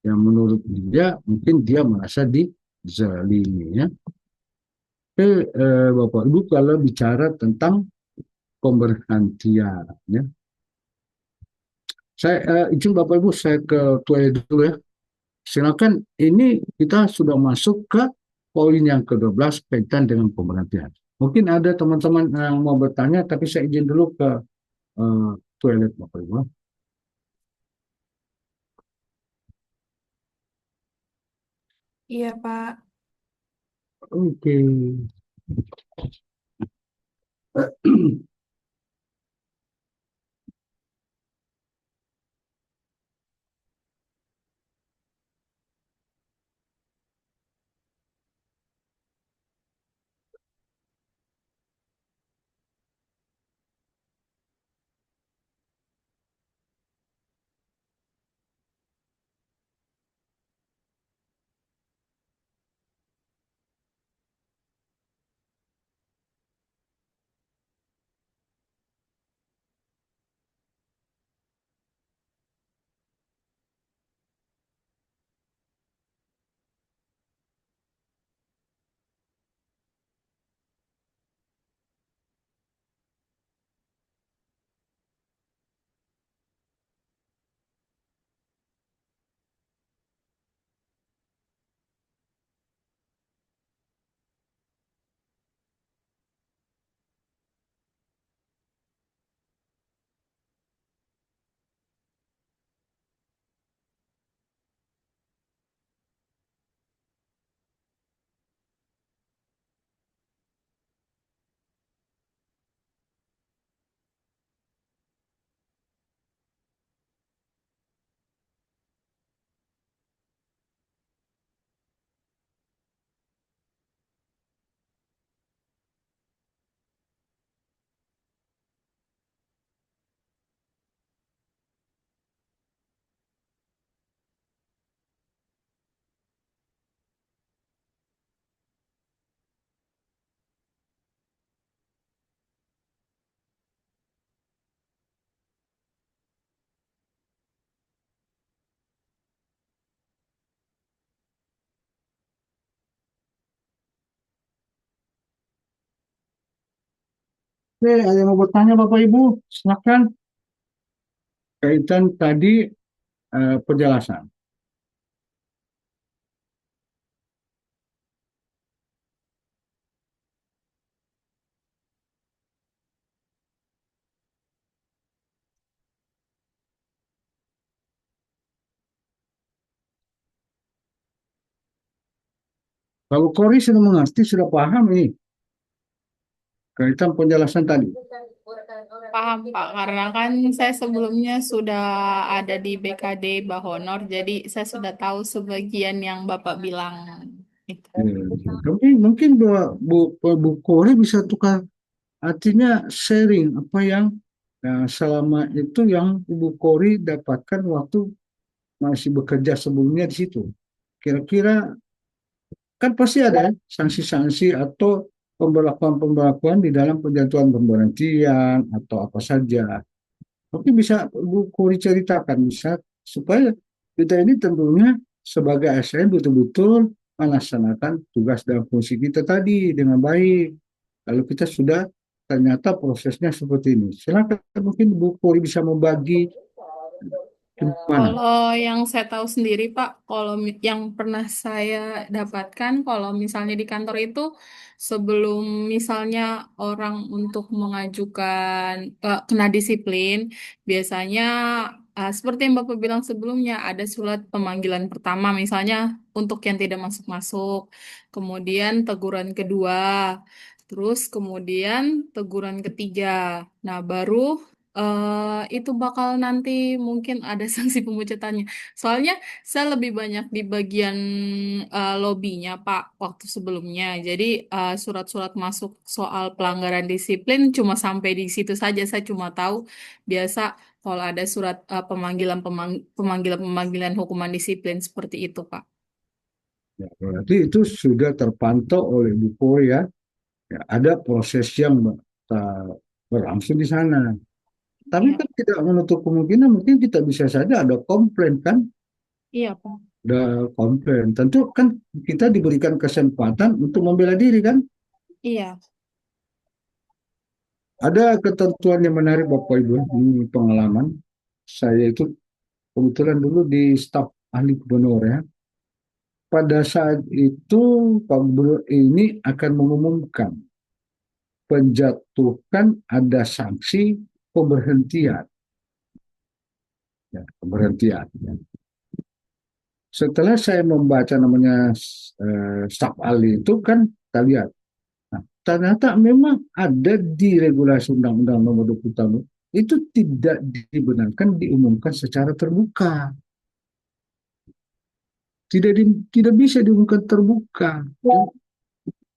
yang menurut dia mungkin dia merasa dizalimi ya. Bapak Ibu kalau bicara tentang pemberhentian ya. Saya izin Bapak Ibu saya ke toilet dulu ya. Silakan ini kita sudah masuk ke poin yang ke-12 kaitan dengan pemberhentian. Mungkin ada teman-teman yang mau bertanya tapi saya izin dulu ke uh, toilet Bapak Ibu. Iya, Pak. Oke. Oke, ada yang mau bertanya Bapak Ibu? Silakan. kaitan tadi penjelasan. Kalau Kori sudah mengerti, sudah paham ini kaitan penjelasan tadi. Paham, Pak. Karena kan saya sebelumnya sudah ada di BKD Bahonor, jadi saya sudah tahu sebagian yang Bapak bilang itu. Tapi mungkin Bu Kori bisa tukar, artinya sharing apa yang selama itu yang Ibu Kori dapatkan waktu masih bekerja sebelumnya di situ. Kira-kira kan pasti ada sanksi-sanksi atau pemberlakuan-pemberlakuan di dalam penjatuhan pemberhentian atau apa saja. Tapi bisa Bu Kori ceritakan bisa supaya kita ini tentunya sebagai ASN betul-betul melaksanakan tugas dan fungsi kita tadi dengan baik. Kalau kita sudah ternyata prosesnya seperti ini. Silakan mungkin Bu Kori bisa membagi gimana. Kalau yang saya tahu sendiri, Pak, kalau yang pernah saya dapatkan, kalau misalnya di kantor itu, sebelum misalnya orang untuk mengajukan kena disiplin, biasanya seperti yang Bapak bilang sebelumnya, ada surat pemanggilan pertama, misalnya untuk yang tidak masuk-masuk, kemudian teguran kedua, terus kemudian teguran ketiga. Nah, baru itu bakal nanti mungkin ada sanksi pemecatannya. Soalnya saya lebih banyak di bagian lobbynya Pak waktu sebelumnya. Jadi surat-surat masuk soal pelanggaran disiplin cuma sampai di situ saja. Saya cuma tahu biasa kalau ada surat pemanggilan hukuman disiplin seperti itu Pak. Ya, berarti itu sudah terpantau oleh Bu Kori ya. Ya, ada proses yang berlangsung di sana. Tapi Iya, kan tidak menutup kemungkinan mungkin kita bisa saja ada komplain kan, iya Pak. ada komplain. Tentu kan kita diberikan kesempatan untuk membela diri kan. Iya, Ada ketentuan yang menarik Bapak Ibu, ini pengalaman. Saya itu kebetulan dulu di staf ahli gubernur ya. Pada saat itu Pak Gubernur ini akan mengumumkan penjatuhan ada sanksi pemberhentian. Ya, pemberhentian. Ya. Setelah saya membaca namanya staf ahli itu kan kita lihat. Nah, ternyata memang ada di regulasi Undang-Undang Nomor 20 tahun itu tidak dibenarkan diumumkan secara terbuka. Tidak bisa diumumkan terbuka.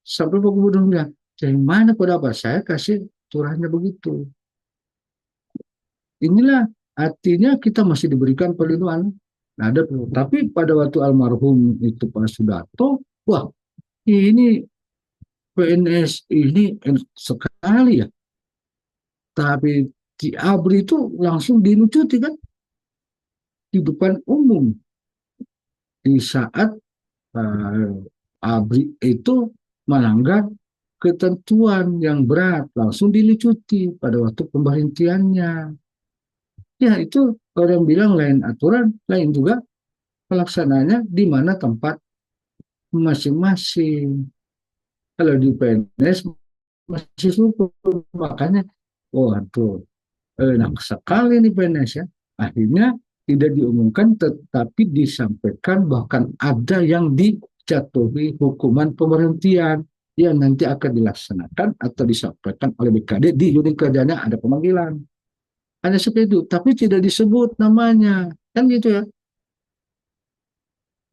Sampai Pak Gubernur bilang, dari mana pendapat saya kasih turahnya begitu. Inilah artinya kita masih diberikan perlindungan. Nah, tapi pada waktu almarhum itu Pak Sudarto, wah ini PNS ini enak sekali ya. Tapi di ABRI itu langsung dilucuti kan di depan umum di saat ABRI itu melanggar ketentuan yang berat langsung dilucuti pada waktu pemberhentiannya. Ya itu orang bilang lain aturan, lain juga pelaksananya di mana tempat masing-masing. Kalau di PNS masih super, makanya, waduh, enak sekali nih PNS ya. Akhirnya tidak diumumkan, tetapi disampaikan bahkan ada yang dijatuhi hukuman pemberhentian yang nanti akan dilaksanakan atau disampaikan oleh BKD di unit kerjanya ada pemanggilan. Hanya seperti itu, tapi tidak disebut namanya, kan gitu ya.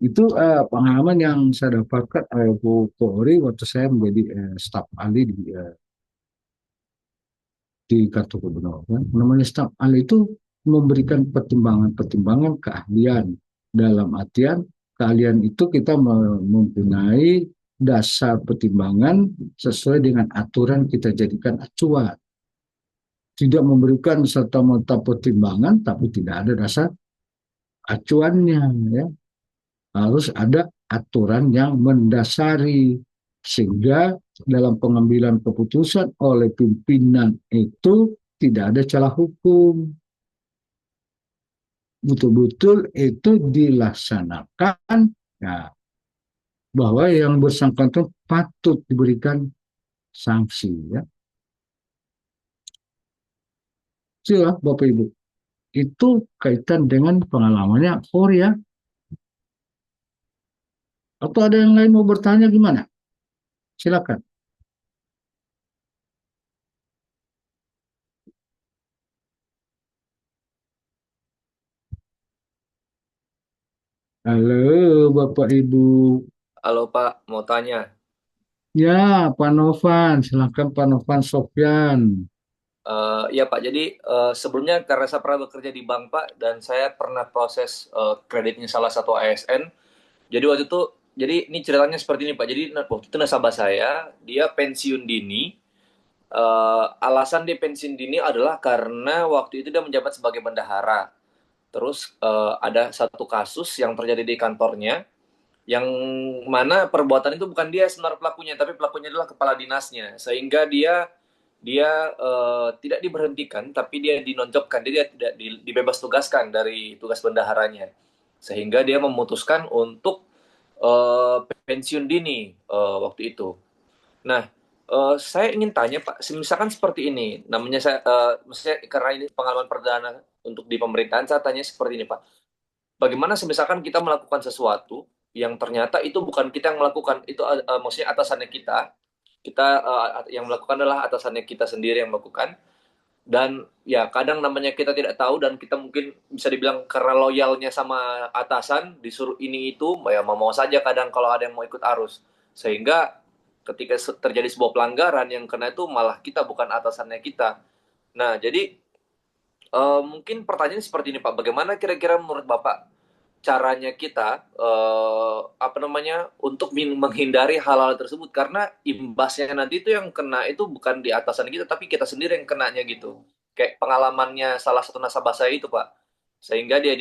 Itu pengalaman yang saya dapatkan Bu Polri waktu saya menjadi staf ahli di kartu gubernur. Ya. Namanya staf ahli itu memberikan pertimbangan-pertimbangan keahlian. Dalam artian keahlian itu kita mempunyai dasar pertimbangan sesuai dengan aturan kita jadikan acuan. Tidak memberikan serta-merta pertimbangan tapi tidak ada dasar acuannya. Ya. Harus ada aturan yang mendasari sehingga dalam pengambilan keputusan oleh pimpinan itu tidak ada celah hukum. betul-betul itu dilaksanakan, ya, bahwa yang bersangkutan patut diberikan sanksi, ya. Silah Bapak Ibu. Itu kaitan dengan pengalamannya Korea. Atau ada yang lain mau bertanya gimana? Silakan. Halo Bapak Ibu. Halo Pak, mau tanya. Ya, Pak Novan. Silakan Pak Novan Sofyan. Ya Pak, jadi sebelumnya karena saya pernah bekerja di bank Pak, dan saya pernah proses kreditnya salah satu ASN. Jadi waktu itu, jadi ini ceritanya seperti ini Pak. Jadi waktu itu nasabah saya, dia pensiun dini. Alasan dia pensiun dini adalah karena waktu itu dia menjabat sebagai bendahara. Terus ada satu kasus yang terjadi di kantornya, yang mana perbuatan itu bukan dia sebenarnya pelakunya, tapi pelakunya adalah kepala dinasnya, sehingga dia tidak diberhentikan, tapi dia dinonjobkan, dia tidak dibebas tugaskan dari tugas bendaharanya, sehingga dia memutuskan untuk pensiun dini waktu itu. Nah, saya ingin tanya Pak, misalkan seperti ini, namanya maksudnya karena ini pengalaman perdana untuk di pemerintahan, saya tanya seperti ini Pak. Bagaimana misalkan kita melakukan sesuatu yang ternyata itu bukan kita yang melakukan, itu maksudnya atasannya kita yang melakukan adalah atasannya kita sendiri yang melakukan, dan ya kadang namanya kita tidak tahu, dan kita mungkin bisa dibilang karena loyalnya sama atasan disuruh ini itu, ya mau saja kadang kalau ada yang mau ikut arus, sehingga ketika terjadi sebuah pelanggaran yang kena itu malah kita, bukan atasannya kita. Nah jadi mungkin pertanyaan seperti ini Pak, bagaimana kira-kira menurut Bapak caranya kita apa namanya untuk menghindari hal-hal tersebut, karena imbasnya nanti itu yang kena itu bukan di atasan kita, tapi kita sendiri yang kenanya gitu. Kayak pengalamannya salah satu nasabah saya itu Pak, sehingga dia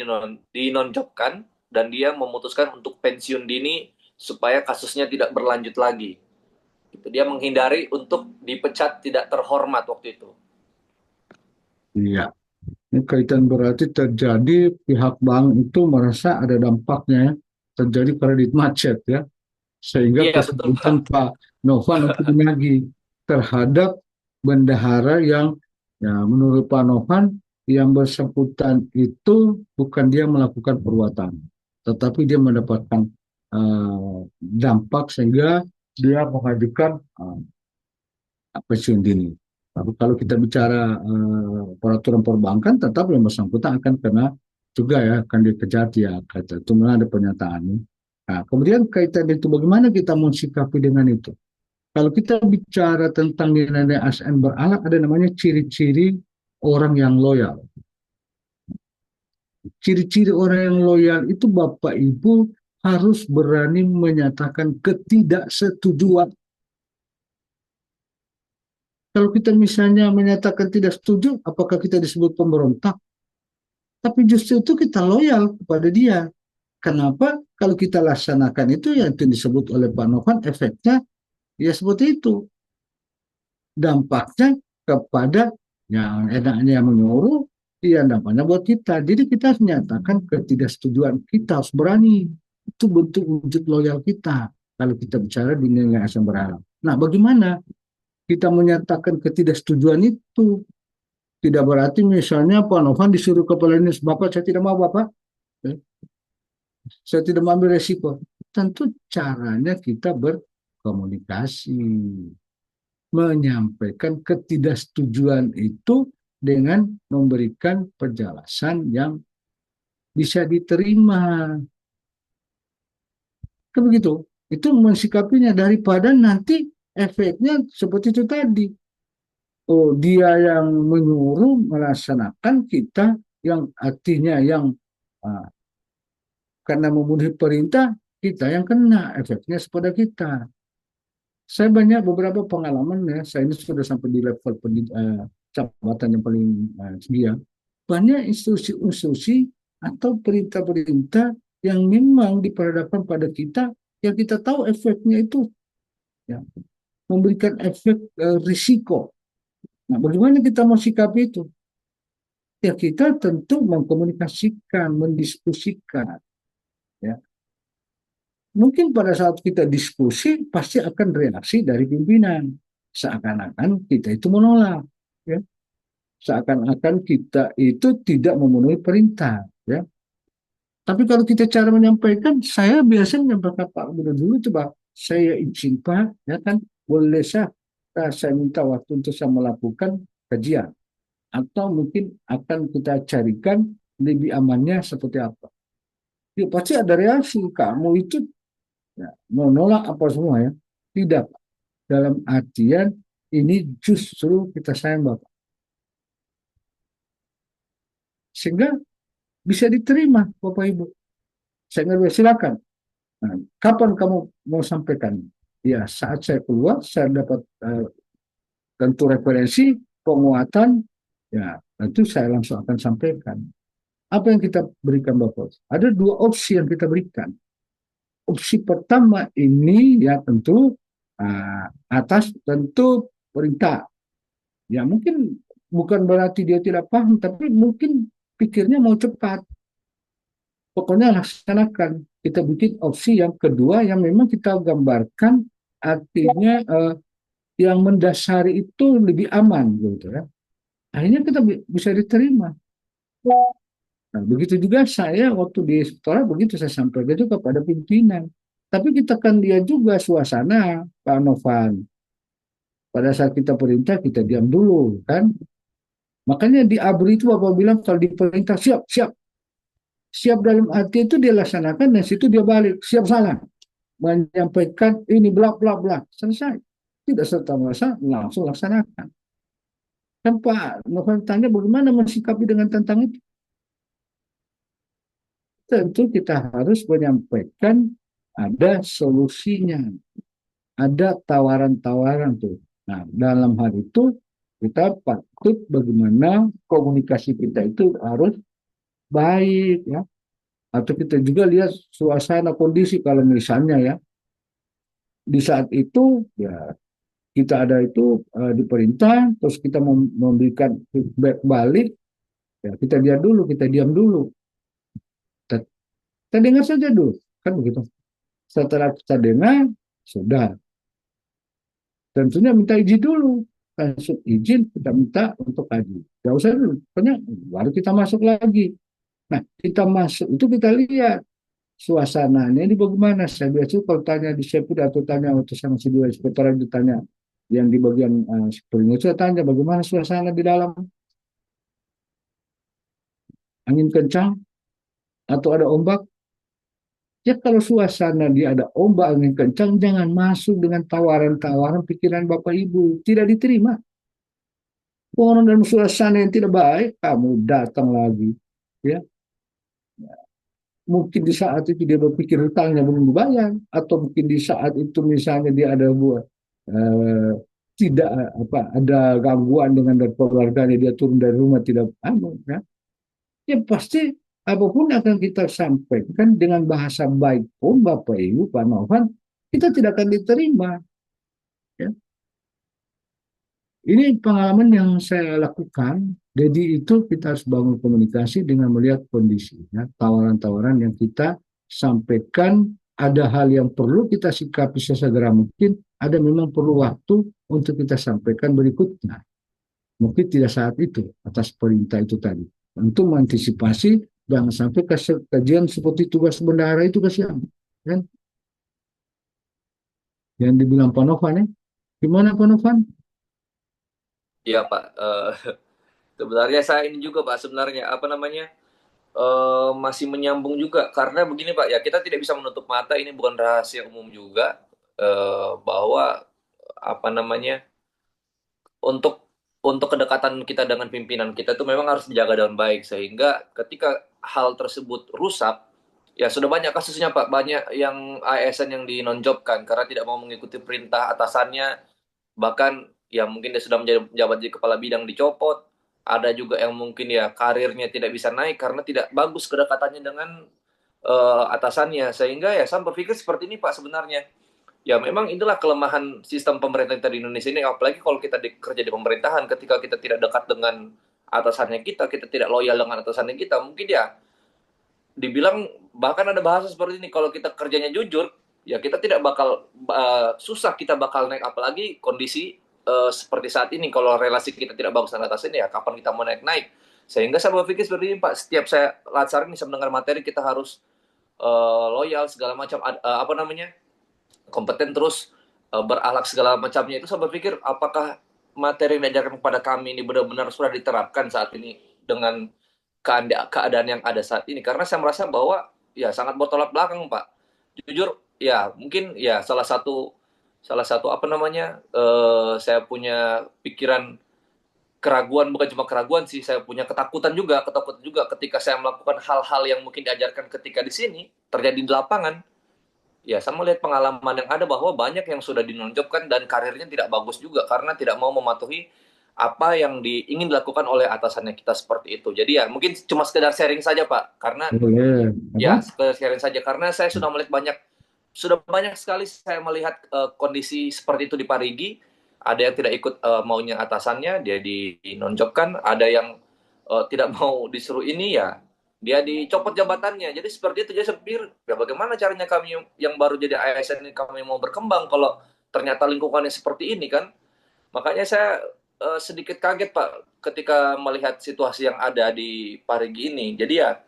dinonjobkan dan dia memutuskan untuk pensiun dini supaya kasusnya tidak berlanjut lagi. Gitu. Dia menghindari untuk dipecat tidak terhormat waktu itu. Iya. Ini kaitan berarti terjadi pihak bank itu merasa ada dampaknya, ya. Terjadi kredit macet, ya. Sehingga Iya betul Pak. kesulitan Pak Novan untuk menagih terhadap bendahara yang, ya, menurut Pak Novan yang bersangkutan itu bukan dia melakukan perbuatan, tetapi dia mendapatkan dampak sehingga dia mengajukan pensiun dini. Tapi kalau kita bicara peraturan perbankan, tetap yang bersangkutan akan kena juga, ya, akan dikejar, ya, kata itu ada pernyataan. Nah, kemudian kaitan itu bagaimana kita mensikapi dengan itu? Kalau kita bicara tentang nilai ASN beralat, ada namanya ciri-ciri orang yang loyal. Ciri-ciri orang yang loyal itu Bapak Ibu harus berani menyatakan ketidaksetujuan. Kalau kita misalnya menyatakan tidak setuju, apakah kita disebut pemberontak? Tapi justru itu kita loyal kepada dia. Kenapa? Kalau kita laksanakan itu yang disebut oleh Pak Novan, efeknya ya seperti itu. Dampaknya kepada yang enaknya menyuruh, ya dampaknya buat kita. Jadi kita harus menyatakan ketidaksetujuan. Kita harus berani. Itu bentuk wujud loyal kita. Kalau kita bicara di nilai asam berharap. Nah, bagaimana kita menyatakan ketidaksetujuan itu? Tidak berarti misalnya Pak Novan disuruh kepala dinas, Bapak saya tidak mau Bapak, saya tidak mau ambil resiko. Tentu caranya kita berkomunikasi, menyampaikan ketidaksetujuan itu dengan memberikan penjelasan yang bisa diterima. Kan begitu. Itu mensikapinya daripada nanti efeknya seperti itu tadi. Oh, dia yang menyuruh melaksanakan, kita yang artinya yang uh, karena memenuhi perintah, kita yang kena efeknya kepada kita. Saya banyak beberapa pengalaman, ya, saya ini sudah sampai di level jabatan yang paling tinggi. Banyak instruksi-instruksi atau perintah-perintah yang memang diperhadapkan pada kita, yang kita tahu efeknya itu, ya, memberikan efek risiko. Nah, bagaimana kita mau sikapi itu? ya kita tentu mengkomunikasikan, mendiskusikan. Ya. Mungkin pada saat kita diskusi pasti akan reaksi dari pimpinan, seakan-akan kita itu menolak, ya. Seakan-akan kita itu tidak memenuhi perintah, ya. Tapi kalau kita cara menyampaikan, saya biasanya menyampaikan Pak Gubernur dulu, coba saya izin Pak, ya kan, boleh saya minta waktu untuk saya melakukan kajian, atau mungkin akan kita carikan lebih amannya seperti apa. Ya, pasti ada reaksi, kamu itu ya, menolak apa semua ya. Tidak, dalam artian ini justru kita sayang Bapak. Sehingga bisa diterima Bapak Ibu. Saya nggak silakan. Nah, kapan kamu mau sampaikan? Ya, saat saya keluar, saya dapat tentu referensi, penguatan, ya tentu saya langsung akan sampaikan. Apa yang kita berikan Bapak? Ada dua opsi yang kita berikan. Opsi pertama ini ya tentu atas tentu perintah. Ya mungkin bukan berarti dia tidak paham, tapi mungkin pikirnya mau cepat. Pokoknya laksanakan. Kita bikin opsi yang kedua yang memang kita gambarkan artinya yang mendasari itu lebih aman gitu ya. Akhirnya kita bisa diterima. Nah, begitu juga saya waktu di sekolah begitu saya sampaikan juga kepada pimpinan. Tapi kita kan lihat juga suasana Pak Novan. Pada saat kita perintah kita diam dulu kan. Makanya di ABRI itu Bapak bilang kalau diperintah siap, siap. Siap dalam arti itu dia laksanakan dan situ dia balik. Siap salah. Menyampaikan ini bla bla bla. Selesai. Tidak serta-merta langsung laksanakan. Kan Pak Novan tanya bagaimana mensikapi dengan tantangan itu. Tentu kita harus menyampaikan ada solusinya. Ada tawaran-tawaran tuh. Nah, dalam hal itu kita patut bagaimana komunikasi kita itu harus baik ya. Atau kita juga lihat suasana kondisi kalau misalnya ya di saat itu ya kita ada itu diperintah terus kita memberikan feedback balik ya kita diam dulu kita dengar saja dulu kan begitu. Setelah kita dengar sudah tentunya minta izin dulu. Langsung izin kita minta untuk kaji. Gak usah dulu, pokoknya baru kita masuk lagi. Nah, kita masuk itu kita lihat suasananya ini bagaimana. Saya biasa kalau tanya di Sepud atau tanya waktu sama si dua inspektorat ditanya yang di bagian sepertinya saya tanya bagaimana suasana di dalam, angin kencang atau ada ombak. Ya kalau suasana dia ada ombak angin kencang, jangan masuk dengan tawaran-tawaran pikiran Bapak Ibu. Tidak diterima. Orang dalam suasana yang tidak baik, kamu datang lagi. Ya, mungkin di saat itu dia berpikir hutangnya belum dibayar, atau mungkin di saat itu misalnya dia ada buat tidak ada gangguan dengan dari keluarganya, dia turun dari rumah tidak ya. Ya pasti apapun akan kita sampaikan dengan bahasa baik pun Bapak Ibu Pak Novan kita tidak akan diterima ya. Ini pengalaman yang saya lakukan. Jadi itu kita harus bangun komunikasi dengan melihat kondisi ya. Tawaran-tawaran yang kita sampaikan ada hal yang perlu kita sikapi sesegera mungkin, ada memang perlu waktu untuk kita sampaikan berikutnya mungkin tidak saat itu atas perintah itu tadi untuk mengantisipasi jangan sampai kajian seperti tugas bendahara itu kasihan kan yang dibilang Pak Novan ya. Gimana Pak Novan? Iya Pak, sebenarnya saya ini juga Pak sebenarnya masih menyambung juga karena begini Pak ya, kita tidak bisa menutup mata, ini bukan rahasia umum juga bahwa untuk kedekatan kita dengan pimpinan kita itu memang harus dijaga dengan baik, sehingga ketika hal tersebut rusak ya sudah banyak kasusnya Pak, banyak yang ASN yang dinonjobkan karena tidak mau mengikuti perintah atasannya, bahkan ya mungkin dia sudah menjabat jadi kepala bidang dicopot. Ada juga yang mungkin ya karirnya tidak bisa naik karena tidak bagus kedekatannya dengan atasannya, sehingga ya saya berpikir seperti ini Pak sebenarnya. Ya memang inilah kelemahan sistem pemerintah kita di Indonesia ini, apalagi kalau kita kerja di pemerintahan, ketika kita tidak dekat dengan atasannya kita tidak loyal dengan atasannya kita, mungkin ya dibilang, bahkan ada bahasa seperti ini, kalau kita kerjanya jujur, ya kita tidak bakal susah kita bakal naik, apalagi kondisi seperti saat ini. Kalau relasi kita tidak bagus dengan atasan, ya kapan kita mau naik-naik. Sehingga saya berpikir seperti ini, Pak, setiap saya lacarin, bisa mendengar materi, kita harus loyal segala macam, kompeten, terus berakhlak segala macamnya. Itu saya berpikir, apakah materi yang diajarkan kepada kami ini benar-benar sudah diterapkan saat ini dengan keadaan yang ada saat ini? Karena saya merasa bahwa ya sangat bertolak belakang, Pak. Jujur, ya mungkin ya salah satu saya punya pikiran keraguan, bukan cuma keraguan sih, saya punya ketakutan juga ketika saya melakukan hal-hal yang mungkin diajarkan ketika di sini terjadi di lapangan. Ya, saya melihat pengalaman yang ada bahwa banyak yang sudah dinonjobkan dan karirnya tidak bagus juga karena tidak mau mematuhi apa yang ingin dilakukan oleh atasannya kita seperti itu. Jadi ya mungkin cuma sekedar sharing saja, Pak, karena Boleh. ya Apa? sekedar sharing saja karena saya sudah banyak sekali saya melihat kondisi seperti itu di Parigi. Ada yang tidak ikut maunya atasannya, dia dinonjobkan. Ada yang tidak mau disuruh ini, ya dia dicopot jabatannya. Jadi seperti itu. Jadi saya pikir, ya bagaimana caranya kami yang baru jadi ASN ini, kami mau berkembang kalau ternyata lingkungannya seperti ini kan. Makanya saya sedikit kaget, Pak, ketika melihat situasi yang ada di Parigi ini. Jadi ya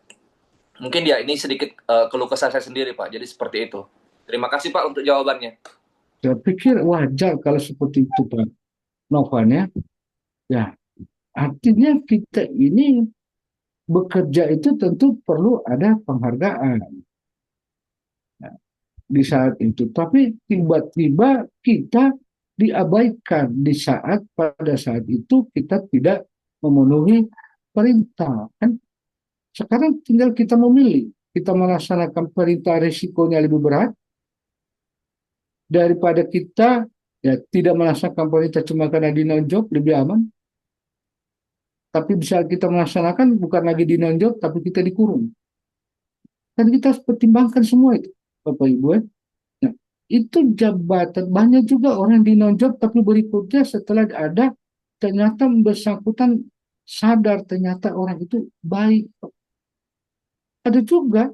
mungkin ya ini sedikit keluh kesah saya sendiri, Pak. Jadi seperti itu. Terima kasih, Pak, untuk jawabannya. Saya pikir wajar kalau seperti itu, Pak Novan ya. Ya, artinya kita ini bekerja itu tentu perlu ada penghargaan di saat itu. Tapi tiba-tiba kita diabaikan pada saat itu kita tidak memenuhi perintah. Kan sekarang tinggal kita memilih. Kita melaksanakan perintah, risikonya lebih berat daripada kita ya tidak melaksanakan perintah cuma karena dinonjok, lebih aman. Tapi bisa kita melaksanakan bukan lagi dinonjok, tapi kita dikurung. Dan kita harus pertimbangkan semua itu, Bapak Ibu. Nah, itu jabatan. Banyak juga orang dinonjok, tapi berikutnya setelah ada, ternyata bersangkutan sadar ternyata orang itu baik. Ada juga.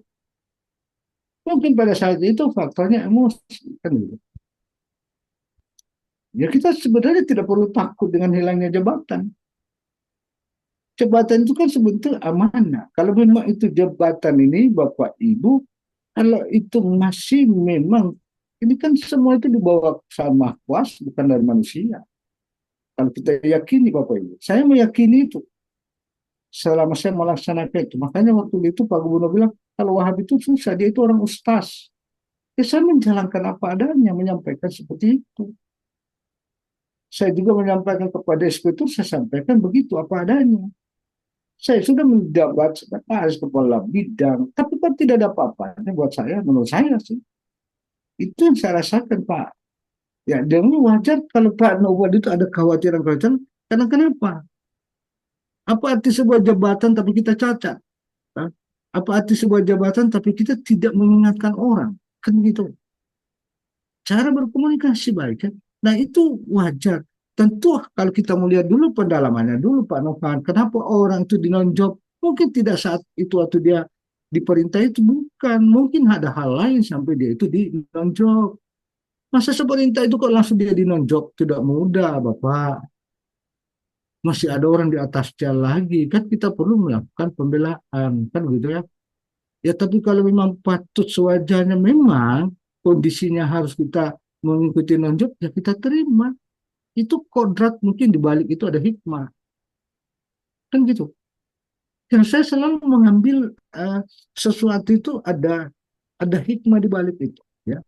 Mungkin pada saat itu faktornya emosi. Kan gitu. Ya kita sebenarnya tidak perlu takut dengan hilangnya jabatan. Jabatan itu kan sebetulnya amanah. Kalau memang itu jabatan ini, Bapak Ibu, kalau itu masih memang, ini kan semua itu dibawa sama kuas, bukan dari manusia. Kalau kita yakini, Bapak Ibu, saya meyakini itu. Selama saya melaksanakan itu. Makanya waktu itu Pak Gubernur bilang, kalau Wahab itu susah, dia itu orang ustaz. Ya saya menjalankan apa adanya, menyampaikan seperti itu. Saya juga menyampaikan kepada eksekutif, saya sampaikan begitu apa adanya. Saya sudah menjabat sekretaris kepala bidang, tapi kan tidak ada apa-apanya buat saya, menurut saya sih. Itu yang saya rasakan, Pak. Ya, dan wajar kalau Pak Nowad itu ada kekhawatiran-kekhawatiran, karena kenapa? Apa arti sebuah jabatan tapi kita cacat? Apa arti sebuah jabatan tapi kita tidak mengingatkan orang? Kan gitu. Cara berkomunikasi baik kan? Nah itu wajar. Tentu kalau kita melihat dulu pendalamannya dulu Pak Novan, kenapa orang itu dinonjok? Mungkin tidak saat itu waktu dia diperintah itu, bukan. Mungkin ada hal lain sampai dia itu dinonjok. Masa seperintah itu kok langsung dia dinonjok? Tidak mudah Bapak. Masih ada orang di atasnya lagi. Kan kita perlu melakukan pembelaan. Kan gitu ya. Ya tapi kalau memang patut sewajarnya memang kondisinya harus kita mengikuti nonjok, ya kita terima. Itu kodrat, mungkin di balik itu ada hikmah. Kan gitu. Dan saya selalu mengambil sesuatu itu ada hikmah di balik itu. Ya.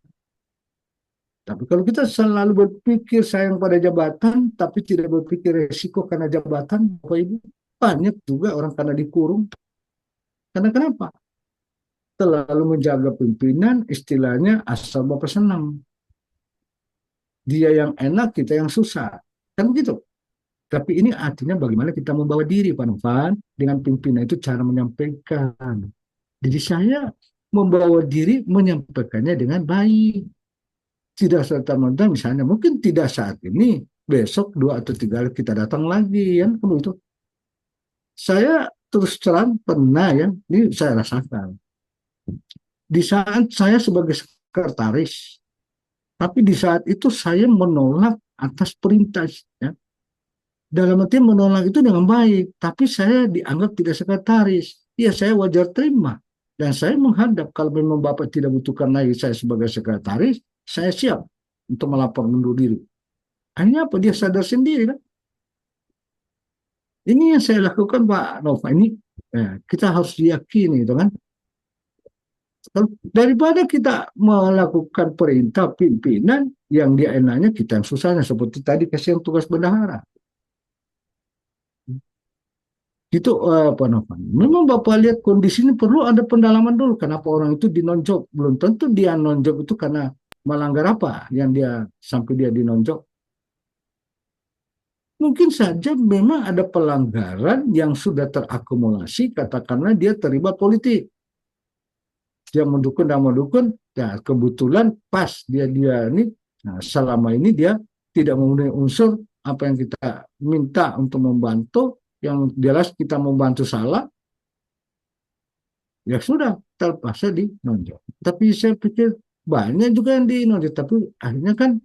Tapi kalau kita selalu berpikir sayang pada jabatan, tapi tidak berpikir resiko karena jabatan, Bapak Ibu, banyak juga orang karena dikurung. Karena kenapa? Terlalu menjaga pimpinan, istilahnya asal Bapak senang. Dia yang enak, kita yang susah. Kan begitu. Tapi ini artinya bagaimana kita membawa diri, Pak Novan, dengan pimpinan itu cara menyampaikan. Jadi saya membawa diri menyampaikannya dengan baik. Tidak serta-merta misalnya, mungkin tidak saat ini, besok 2 atau 3 hari kita datang lagi. Kan begitu. saya terus terang pernah ya, ini saya rasakan. Di saat saya sebagai sekretaris, tapi di saat itu saya menolak atas perintah. Ya. Dalam arti menolak itu dengan baik, tapi saya dianggap tidak sekretaris. Ya saya wajar terima. Dan saya menghadap kalau memang Bapak tidak butuhkan lagi saya sebagai sekretaris, saya siap untuk melapor mundur diri. Akhirnya apa? Dia sadar sendiri kan. Ini yang saya lakukan Pak Nova. Ini kita harus diyakini itu kan. Daripada kita melakukan perintah pimpinan yang dia enaknya kita yang susahnya seperti tadi kasih yang tugas bendahara. Itu apa namanya? Memang Bapak lihat kondisi ini perlu ada pendalaman dulu. Kenapa orang itu dinonjok? Belum tentu dia nonjok itu karena melanggar apa yang dia sampai dia dinonjok. Mungkin saja memang ada pelanggaran yang sudah terakumulasi, katakanlah dia terlibat politik. Dia mendukung dan mendukung, ya kebetulan pas dia ini, nah selama ini dia tidak memenuhi unsur apa yang kita minta untuk membantu, yang jelas kita membantu salah, ya sudah terpaksa dinonjol. Tapi saya pikir banyak juga yang dinonjol, tapi akhirnya kan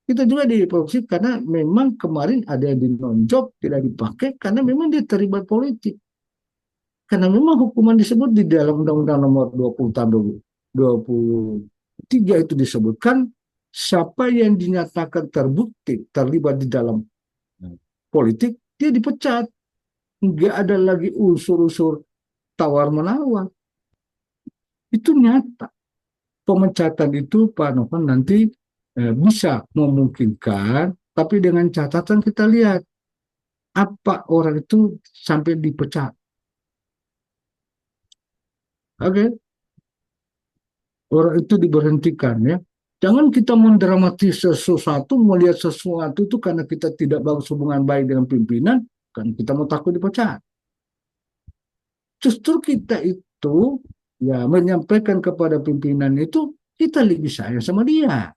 kita juga diproduksi karena memang kemarin ada yang dinonjol tidak dipakai karena memang dia terlibat politik. Karena memang hukuman disebut di dalam Undang-Undang Nomor 20 tahun 2023 itu disebutkan siapa yang dinyatakan terbukti terlibat di dalam politik dia dipecat. Nggak ada lagi unsur-unsur tawar-menawar. Itu nyata. Pemecatan itu Pak Novan nanti bisa memungkinkan, tapi dengan catatan kita lihat apa orang itu sampai dipecat. Oke, orang itu diberhentikan ya. Jangan kita mendramatisir sesuatu, melihat sesuatu itu karena kita tidak bagus hubungan baik dengan pimpinan, kan kita mau takut dipecat. Justru kita itu ya menyampaikan kepada pimpinan itu kita lebih sayang sama dia,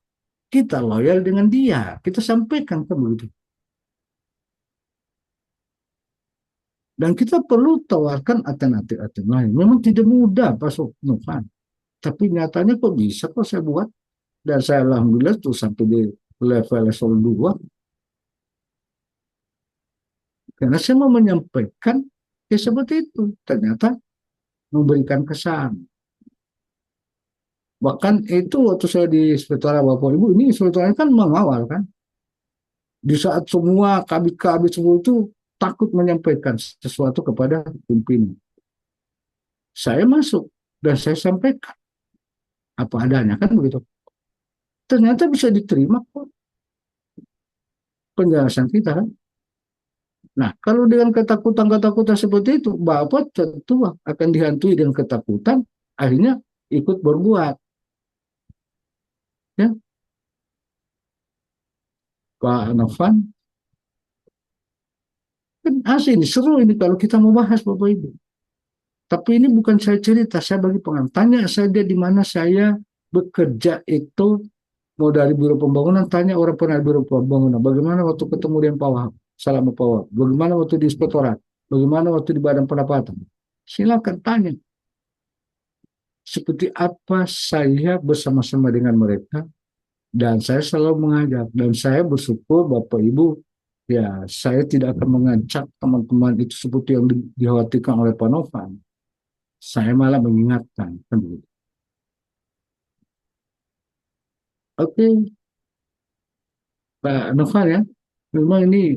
kita loyal dengan dia, kita sampaikan kan begitu. Dan kita perlu tawarkan alternatif lain. Memang tidak mudah Pak Novan, tapi nyatanya kok bisa kok saya buat. Dan saya alhamdulillah tuh sampai di level 2. Karena saya mau menyampaikan ya seperti itu. Ternyata memberikan kesan. Bahkan itu waktu saya di Inspektorat Bapak Ibu, ini inspektorat kan mengawal kan. Di saat semua kabit-kabit semua itu takut menyampaikan sesuatu kepada pimpinan. Saya masuk dan saya sampaikan apa adanya kan begitu. Ternyata bisa diterima kok penjelasan kita kan. Nah, kalau dengan ketakutan-ketakutan seperti itu, Bapak tentu akan dihantui dengan ketakutan, akhirnya ikut berbuat. Ya, Pak Novan, kan asli ini seru ini kalau kita mau bahas Bapak Ibu. Tapi ini bukan saya cerita, saya bagi pengalaman. Tanya saja di mana saya bekerja itu, mau dari Biro Pembangunan, tanya orang pernah Biro Pembangunan, bagaimana waktu ketemu dengan Pak Wahab, Salam Pak Wahab, bagaimana waktu di Inspektorat, bagaimana waktu di Badan Pendapatan. Silakan tanya. Seperti apa saya bersama-sama dengan mereka, dan saya selalu mengajak, dan saya bersyukur Bapak Ibu, ya saya tidak akan mengajak teman-teman itu seperti yang dikhawatirkan oleh Pak Novan. Saya malah mengingatkan. Oke, Pak Novan ya, memang ini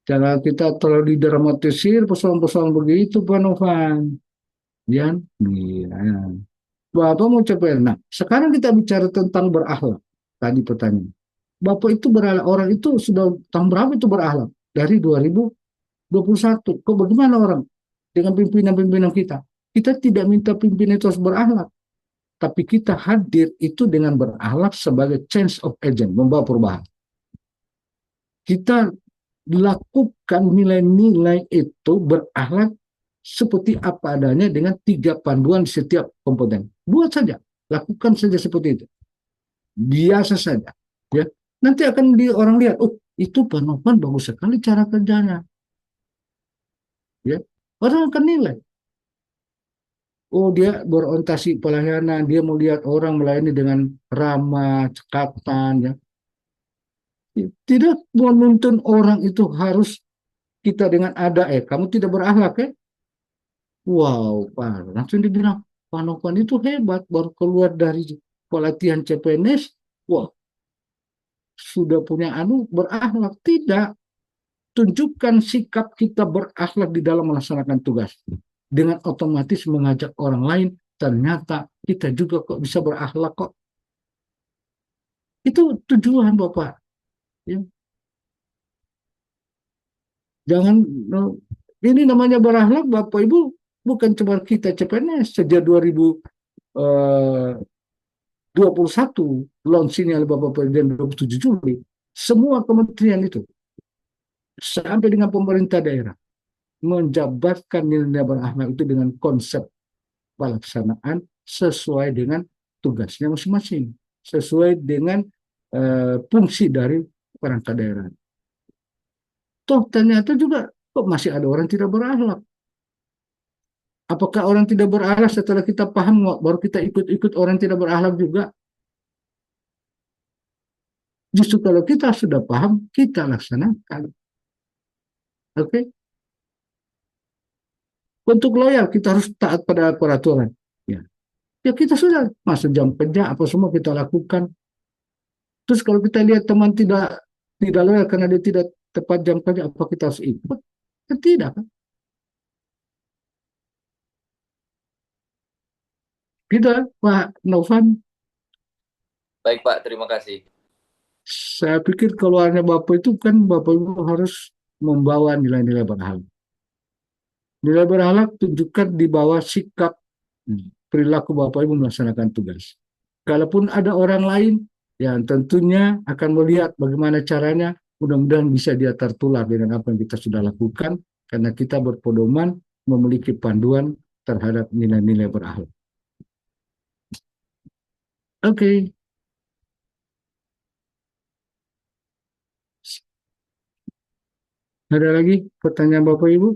cara kita terlalu didramatisir persoalan-persoalan begitu Pak Novan. Ya, iya. Bapak mau coba. Nah, sekarang kita bicara tentang berakhlak. Tadi pertanyaan. Bapak itu berakhlak, orang itu sudah tahun berapa itu berakhlak? Dari 2021. Kok bagaimana orang dengan pimpinan-pimpinan kita? Kita tidak minta pimpinan itu harus berakhlak. Tapi kita hadir itu dengan berakhlak sebagai change of agent, membawa perubahan. Kita lakukan nilai-nilai itu berakhlak seperti apa adanya dengan 3 panduan di setiap komponen. Buat saja, lakukan saja seperti itu. Biasa saja, ya. Nanti akan orang lihat, oh itu Pak Novan bagus sekali cara kerjanya. Orang akan nilai. Oh, dia berorientasi pelayanan, dia melihat orang melayani dengan ramah, cekatan, ya. Tidak menuntun orang itu harus kita dengan kamu tidak berakhlak ya. Wow, Pak. Langsung dibilang, Pak Novan itu hebat, baru keluar dari pelatihan CPNS, wah, sudah punya berakhlak. Tidak. Tunjukkan sikap kita berakhlak di dalam melaksanakan tugas. Dengan otomatis mengajak orang lain, ternyata kita juga kok bisa berakhlak kok. Itu tujuan Bapak. Ya. Jangan, ini namanya berakhlak Bapak Ibu, bukan cuma kita CPNS. Sejak 2021, launching oleh Bapak Presiden 27 Juli, semua kementerian itu, sampai dengan pemerintah daerah, menjabarkan nilai berakhlak itu dengan konsep pelaksanaan sesuai dengan tugasnya masing-masing, sesuai dengan fungsi dari perangkat daerah. Toh ternyata juga kok masih ada orang tidak berakhlak. Apakah orang tidak berakhlak setelah kita paham baru kita ikut-ikut orang tidak berakhlak juga? Justru kalau kita sudah paham, kita laksanakan. Oke? Okay? Untuk loyal, kita harus taat pada peraturan. Ya, ya kita sudah masuk jam kerja, apa semua kita lakukan. Terus kalau kita lihat teman tidak loyal karena dia tidak tepat jam kerja, apa kita harus ikut? Ya, tidak kan? Gitu, Pak Novan. Baik Pak, terima kasih. Saya pikir keluarnya Bapak itu kan Bapak Ibu harus membawa nilai-nilai berakhlak. Nilai berakhlak tunjukkan di bawah sikap perilaku Bapak Ibu melaksanakan tugas. Kalaupun ada orang lain yang tentunya akan melihat bagaimana caranya, mudah-mudahan bisa dia tertular dengan apa yang kita sudah lakukan, karena kita berpedoman memiliki panduan terhadap nilai-nilai berakhlak. Oke. Ada lagi pertanyaan Bapak Ibu?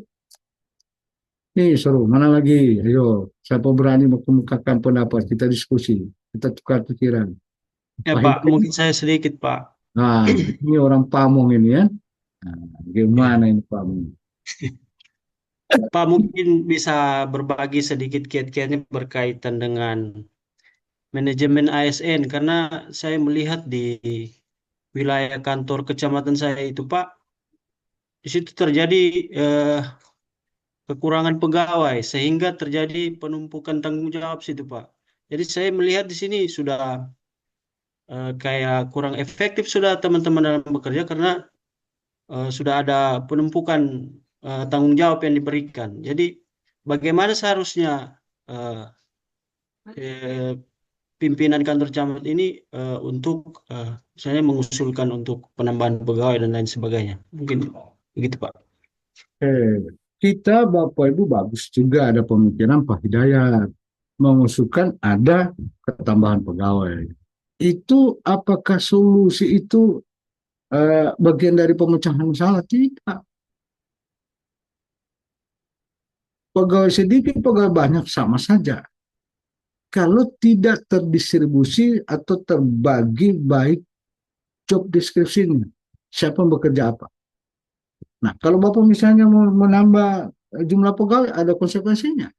Nih seru, mana lagi? Ayo, siapa berani mengemukakan pendapat, kita diskusi, kita tukar pikiran. Ya Pak, mungkin saya sedikit Pak. Nah, ini orang Pamong ini ya. Nah, gimana ini Pamong? Pak mungkin bisa berbagi sedikit kiat-kiatnya berkaitan dengan manajemen ASN, karena saya melihat di wilayah kantor kecamatan saya itu Pak, di situ terjadi kekurangan pegawai sehingga terjadi penumpukan tanggung jawab situ Pak. Jadi saya melihat di sini sudah kayak kurang efektif sudah teman-teman dalam bekerja karena sudah ada penumpukan tanggung jawab yang diberikan. Jadi bagaimana seharusnya uh, eh, pimpinan kantor camat ini untuk misalnya mengusulkan untuk penambahan pegawai dan lain sebagainya. Mungkin begitu Pak. Kita Bapak Ibu bagus juga ada pemikiran Pak Hidayat mengusulkan ada ketambahan pegawai. Itu apakah solusi itu bagian dari pemecahan masalah? Tidak. Pegawai sedikit, pegawai banyak sama saja. Kalau tidak terdistribusi atau terbagi baik job description-nya, siapa yang bekerja apa. Nah, kalau Bapak misalnya mau menambah jumlah pegawai, ada konsekuensinya.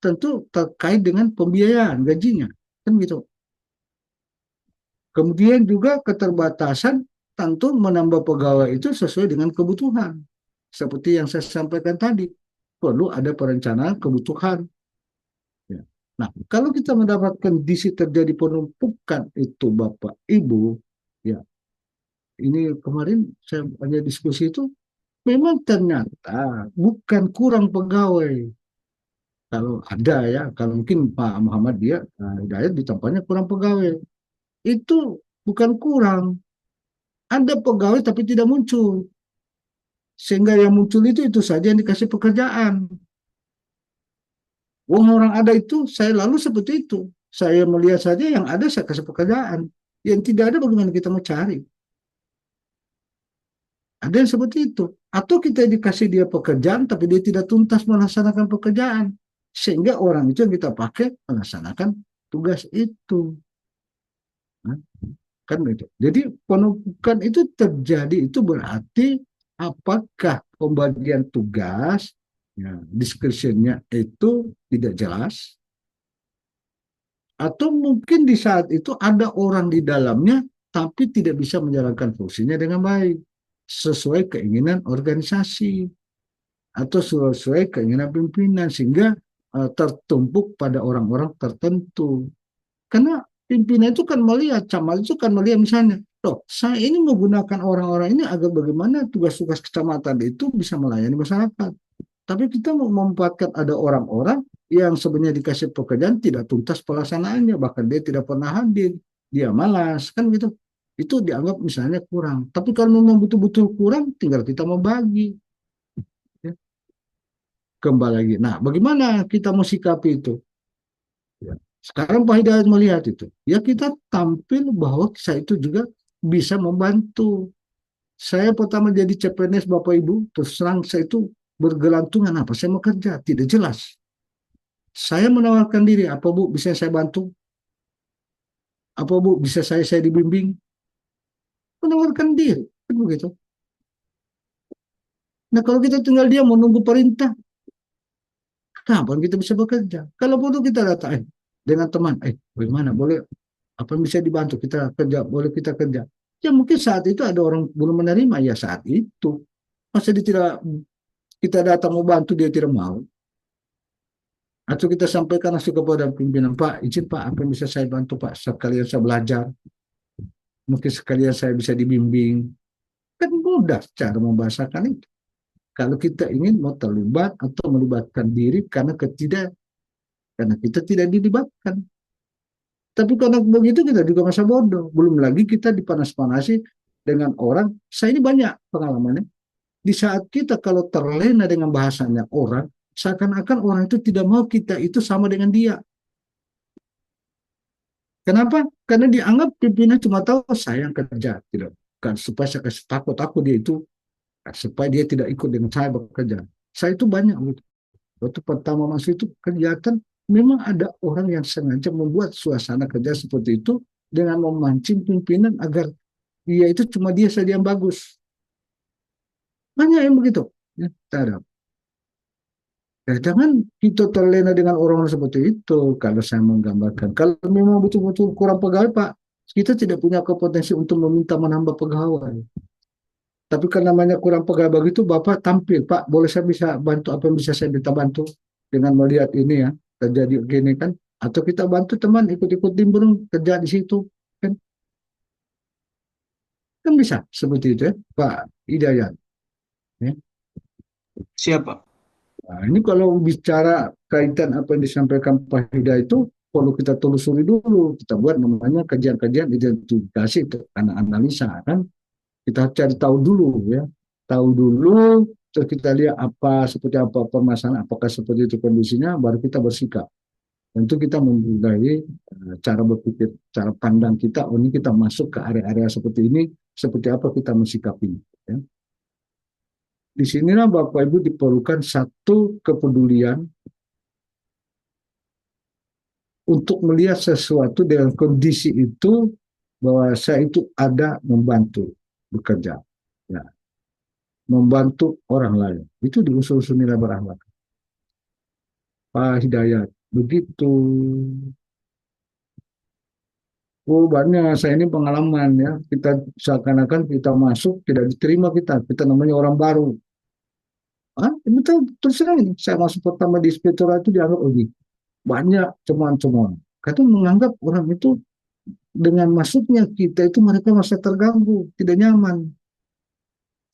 Tentu terkait dengan pembiayaan gajinya, kan gitu. Kemudian juga keterbatasan, tentu menambah pegawai itu sesuai dengan kebutuhan. Seperti yang saya sampaikan tadi, perlu ada perencanaan kebutuhan. Ya. Nah, kalau kita mendapatkan kondisi terjadi penumpukan itu Bapak Ibu, ya, ini kemarin saya hanya diskusi itu, memang ternyata bukan kurang pegawai. Kalau ada ya, kalau mungkin Pak Muhammad dia Hidayat di tempatnya kurang pegawai. Itu bukan kurang. Ada pegawai tapi tidak muncul. Sehingga yang muncul itu saja yang dikasih pekerjaan. Wong orang ada itu, saya lalu seperti itu. Saya melihat saja yang ada saya kasih pekerjaan. Yang tidak ada bagaimana kita mau cari. Ada yang seperti itu. Atau kita dikasih dia pekerjaan, tapi dia tidak tuntas melaksanakan pekerjaan. Sehingga orang itu yang kita pakai melaksanakan tugas itu. Nah, kan itu. Jadi penumpukan itu terjadi itu berarti apakah pembagian tugas, ya, discretionnya itu tidak jelas, atau mungkin di saat itu ada orang di dalamnya tapi tidak bisa menjalankan fungsinya dengan baik sesuai keinginan organisasi atau sesuai keinginan pimpinan sehingga tertumpuk pada orang-orang tertentu. Karena pimpinan itu kan melihat, camat itu kan melihat misalnya, loh, saya ini menggunakan orang-orang ini agar bagaimana tugas-tugas kecamatan itu bisa melayani masyarakat. Tapi kita mau memanfaatkan ada orang-orang yang sebenarnya dikasih pekerjaan tidak tuntas pelaksanaannya, bahkan dia tidak pernah hadir, dia malas, kan gitu. Itu dianggap misalnya kurang. Tapi kalau memang betul-betul kurang, tinggal kita membagi. Ya. Kembali lagi. Nah, bagaimana kita mau sikapi itu? Ya. Sekarang Pak Hidayat melihat itu. Ya kita tampil bahwa saya itu juga bisa membantu. Saya pertama jadi CPNS Bapak Ibu, terus terang saya itu bergelantungan apa? Saya mau kerja, tidak jelas. Saya menawarkan diri, apa Bu bisa saya bantu? Apa Bu bisa saya dibimbing? Menawarkan diri, kan begitu. Nah kalau kita tinggal dia menunggu perintah, kapan kita bisa bekerja? Kalau perlu kita datang dengan teman, bagaimana? Boleh apa yang bisa dibantu? Kita kerja, boleh kita kerja. Ya mungkin saat itu ada orang belum menerima, ya saat itu. Masa dia tidak, kita datang mau bantu, dia tidak mau. Atau kita sampaikan langsung kepada pimpinan, Pak, izin Pak, apa yang bisa saya bantu Pak? Sekalian saya belajar, mungkin sekalian saya bisa dibimbing. Kan mudah cara membahasakan itu. Kalau kita ingin mau terlibat atau melibatkan diri karena kita tidak dilibatkan. Tapi karena begitu kita juga masa bodoh. Belum lagi kita dipanas-panasi dengan orang. Saya ini banyak pengalamannya. Di saat kita kalau terlena dengan bahasanya orang, seakan-akan orang itu tidak mau kita itu sama dengan dia. Kenapa? Karena dianggap pimpinan cuma tahu saya yang kerja, tidak kan supaya saya kasih takut aku dia itu supaya dia tidak ikut dengan saya bekerja. Saya itu banyak gitu. Waktu pertama masuk itu kelihatan memang ada orang yang sengaja membuat suasana kerja seperti itu dengan memancing pimpinan agar dia itu cuma dia saja yang bagus. Banyak yang begitu. Ya, terhadap. Ya, jangan kita terlena dengan orang seperti itu. Kalau saya menggambarkan, kalau memang betul-betul kurang pegawai, Pak, kita tidak punya kompetensi untuk meminta menambah pegawai. Tapi karena namanya kurang pegawai begitu, Bapak tampil, Pak, boleh saya bisa bantu apa yang bisa saya minta bantu dengan melihat ini ya terjadi gini kan? Atau kita bantu teman ikut-ikut nimbrung kerja di situ, kan? Kan bisa seperti itu ya, Pak Hidayat. Ya. Siapa? Nah, ini kalau bicara kaitan apa yang disampaikan Pak Hidayat itu perlu kita telusuri dulu. Kita buat namanya kajian-kajian identifikasi itu karena analisa kan. Kita cari tahu dulu ya. Tahu dulu terus kita lihat apa seperti apa permasalahan, apakah seperti itu kondisinya, baru kita bersikap. Tentu kita memulai cara berpikir, cara pandang kita, oh ini kita masuk ke area-area seperti ini, seperti apa kita mensikapi. Ya. Di sinilah Bapak Ibu diperlukan satu kepedulian untuk melihat sesuatu dengan kondisi itu bahwa saya itu ada membantu bekerja, ya, membantu orang lain. Itu di unsur-unsur nilai berakhlak. Pak Hidayat, begitu. Oh banyak, saya ini pengalaman ya. Kita seakan-akan kita masuk tidak diterima kita namanya orang baru. Ini tuh terus terang ini, saya masuk pertama di inspektorat itu dianggap banyak cuman-cuman. Karena menganggap orang itu dengan masuknya kita itu mereka merasa terganggu, tidak nyaman.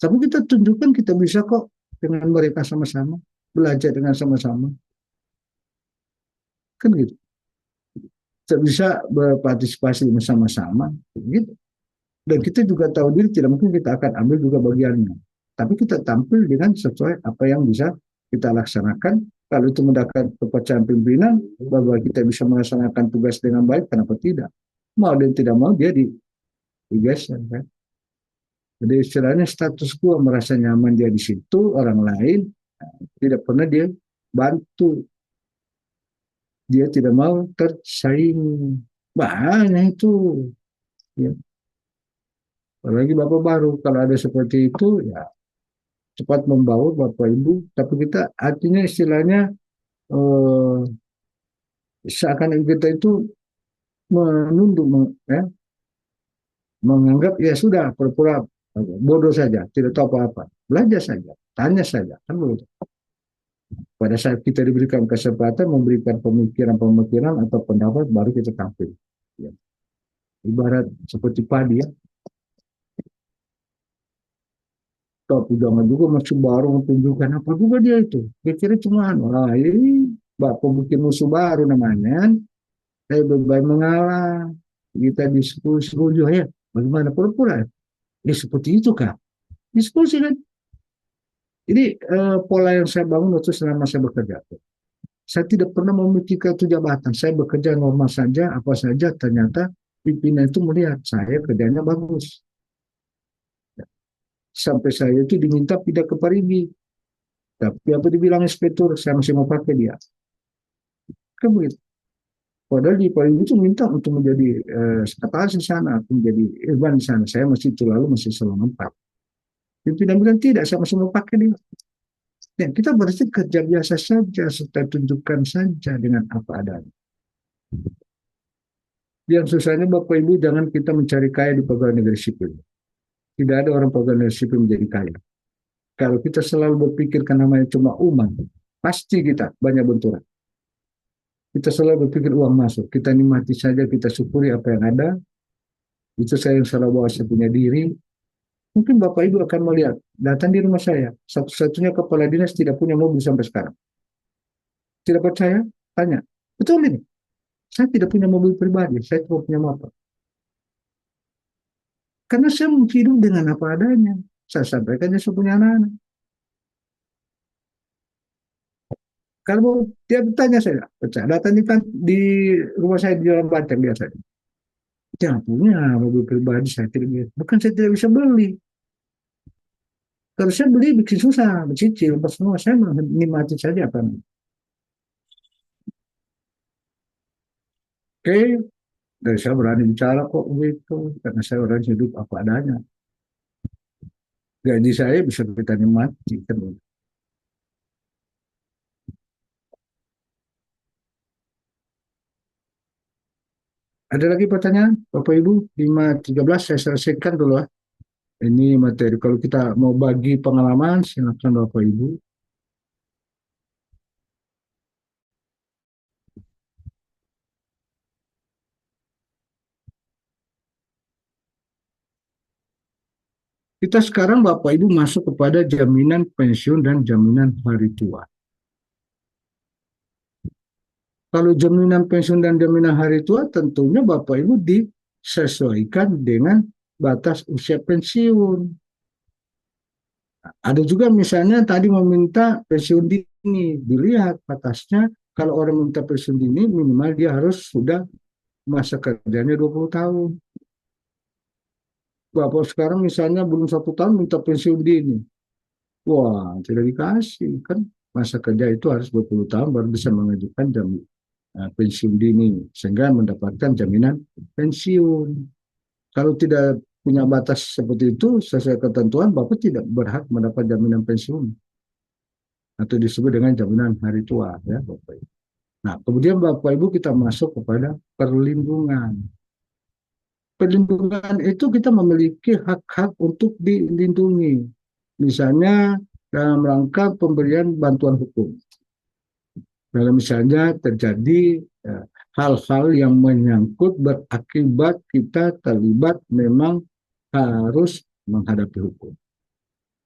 Tapi kita tunjukkan kita bisa kok dengan mereka sama-sama, belajar dengan sama-sama. Kan gitu. Kita bisa berpartisipasi bersama-sama, gitu. Dan kita juga tahu diri tidak mungkin kita akan ambil juga bagiannya. Tapi kita tampil dengan sesuai apa yang bisa kita laksanakan. Kalau itu mendapat kepercayaan pimpinan, bahwa kita bisa melaksanakan tugas dengan baik, kenapa tidak? Mau dan tidak mau dia digeser, kan? Jadi istilahnya status quo, merasa nyaman dia di situ, orang lain tidak pernah dia bantu, dia tidak mau tersaingi. Banyak itu, ya. Apalagi Bapak baru, kalau ada seperti itu, ya cepat membaur Bapak Ibu. Tapi kita artinya istilahnya eh, seakan kita itu menunduk, menganggap ya sudah pura-pura bodoh saja, tidak tahu apa-apa. Belajar saja, tanya saja, kan begitu. Pada saat kita diberikan kesempatan memberikan pemikiran-pemikiran atau pendapat, baru kita tampil. Ya. Ibarat seperti padi, ya. Tapi jangan juga masih baru menunjukkan apa juga dia itu. Dia kira cuma, wah ini bapak bikin musuh baru namanya. Saya lebih baik mengalah. Kita diskusi, ya. Bagaimana pura-pura? Ya seperti itu kak. Diskusi kan. Jadi pola yang saya bangun waktu selama saya bekerja. Saya tidak pernah memikirkan itu jabatan. Saya bekerja normal saja, apa saja. Ternyata pimpinan itu melihat saya kerjanya bagus. Sampai saya itu diminta pindah ke Parigi. Tapi apa dibilang inspektur, saya masih mau pakai dia. Kan begitu. Padahal di Parigi itu minta untuk menjadi sekretaris di sana, atau menjadi irban di sana. Saya masih itu lalu masih selama 4. Pimpinan bilang tidak, saya masih mau pakai dia. Ya, kita berarti kerja biasa saja, serta tunjukkan saja dengan apa adanya. Yang susahnya Bapak Ibu, jangan kita mencari kaya di pegawai negeri sipil. Tidak ada orang pegawai negeri sipil menjadi kaya. Kalau kita selalu berpikirkan namanya cuma uang, pasti kita banyak benturan. Kita selalu berpikir uang masuk, kita nikmati saja, kita syukuri apa yang ada. Itu saya yang selalu bawa saya punya diri. Mungkin Bapak Ibu akan melihat, datang di rumah saya, satu-satunya kepala dinas tidak punya mobil sampai sekarang. Tidak percaya? Tanya. Betul ini? Saya tidak punya mobil pribadi, saya cuma punya motor. Karena saya hidup dengan apa adanya. Saya sampaikannya saya punya anak-anak. Kalau dia bertanya saya, percaya. Datang di rumah saya di Jalan Banteng biasa. Dia punya mobil pribadi, saya tidak bisa. Bukan saya tidak bisa beli. Kalau saya beli bikin susah, bercicil, semua saya menikmati saja apa. Oke, dari saya berani bicara kok begitu, karena saya orang hidup apa adanya. Gaji saya bisa kita nikmati kan. Ada lagi pertanyaan, Bapak Ibu? 5.13 saya selesaikan dulu ya. Ini materi. Kalau kita mau bagi pengalaman, silakan Bapak Ibu. Kita sekarang Bapak Ibu masuk kepada jaminan pensiun dan jaminan hari tua. Kalau jaminan pensiun dan jaminan hari tua tentunya Bapak Ibu disesuaikan dengan batas usia pensiun. Ada juga misalnya tadi meminta pensiun dini, dilihat batasnya. Kalau orang minta pensiun dini minimal dia harus sudah masa kerjanya 20 tahun. Bapak sekarang misalnya belum 1 tahun minta pensiun dini. Wah, tidak dikasih. Kan masa kerja itu harus 20 tahun baru bisa mengajukan pensiun dini. Sehingga mendapatkan jaminan pensiun. Kalau tidak punya batas seperti itu, sesuai ketentuan, Bapak tidak berhak mendapat jaminan pensiun. Atau disebut dengan jaminan hari tua. Ya, Bapak. Nah, kemudian Bapak Ibu kita masuk kepada perlindungan. Perlindungan itu kita memiliki hak-hak untuk dilindungi. Misalnya dalam rangka pemberian bantuan hukum. Kalau misalnya terjadi hal-hal yang menyangkut berakibat kita terlibat memang harus menghadapi hukum.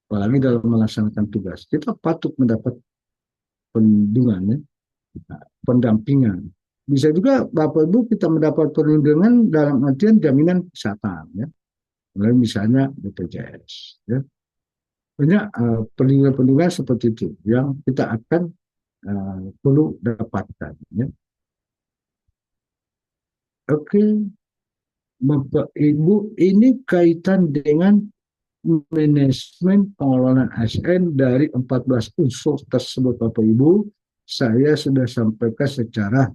Apalagi dalam melaksanakan tugas. Kita patut mendapat perlindungan, pendampingan. Bisa juga Bapak Ibu kita mendapat perlindungan dalam artian jaminan kesehatan, ya. Misalnya BPJS, ya. Banyak perlindungan-perlindungan seperti itu yang kita akan perlu dapatkan, ya. Oke, Bapak Ibu, ini kaitan dengan manajemen pengelolaan ASN dari 14 unsur tersebut, Bapak Ibu, saya sudah sampaikan secara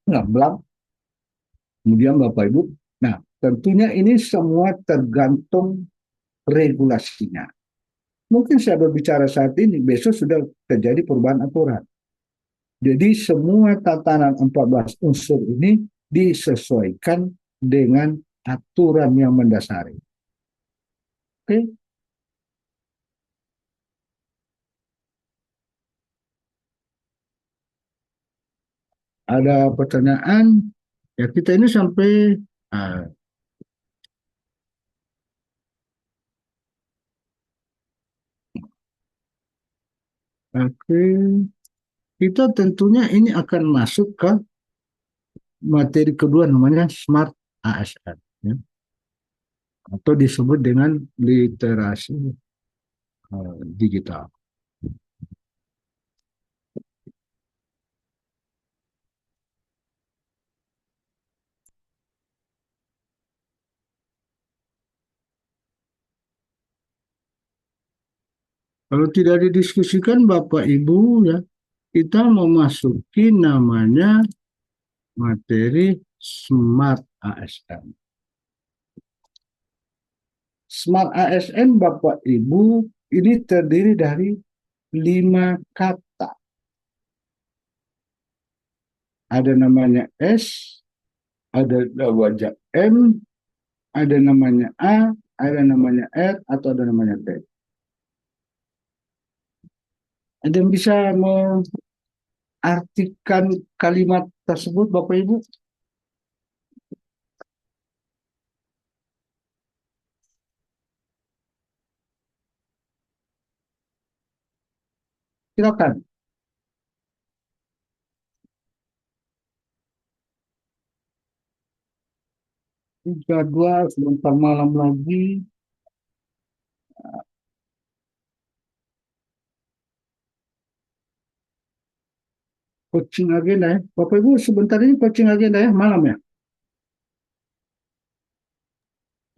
ngablang. Kemudian Bapak Ibu, nah tentunya ini semua tergantung regulasinya. Mungkin saya berbicara saat ini, besok sudah terjadi perubahan aturan. Jadi semua tatanan 14 unsur ini disesuaikan dengan aturan yang mendasari. Oke? Ada pertanyaan? Ya kita ini sampai ah, oke. Kita tentunya ini akan masuk ke materi kedua namanya Smart ASN, ya, atau disebut dengan literasi digital. Kalau tidak didiskusikan Bapak Ibu, ya, kita memasuki namanya materi Smart ASN. Smart ASN Bapak Ibu ini terdiri dari 5 kata. Ada namanya S, ada wajah M, ada namanya A, ada namanya R, atau ada namanya T. Ada yang bisa mengartikan kalimat tersebut, Bapak Ibu? Silakan. Jadwal sebentar malam lagi. Coaching agenda ya. Bapak Ibu sebentar ini coaching agenda ya, malam ya.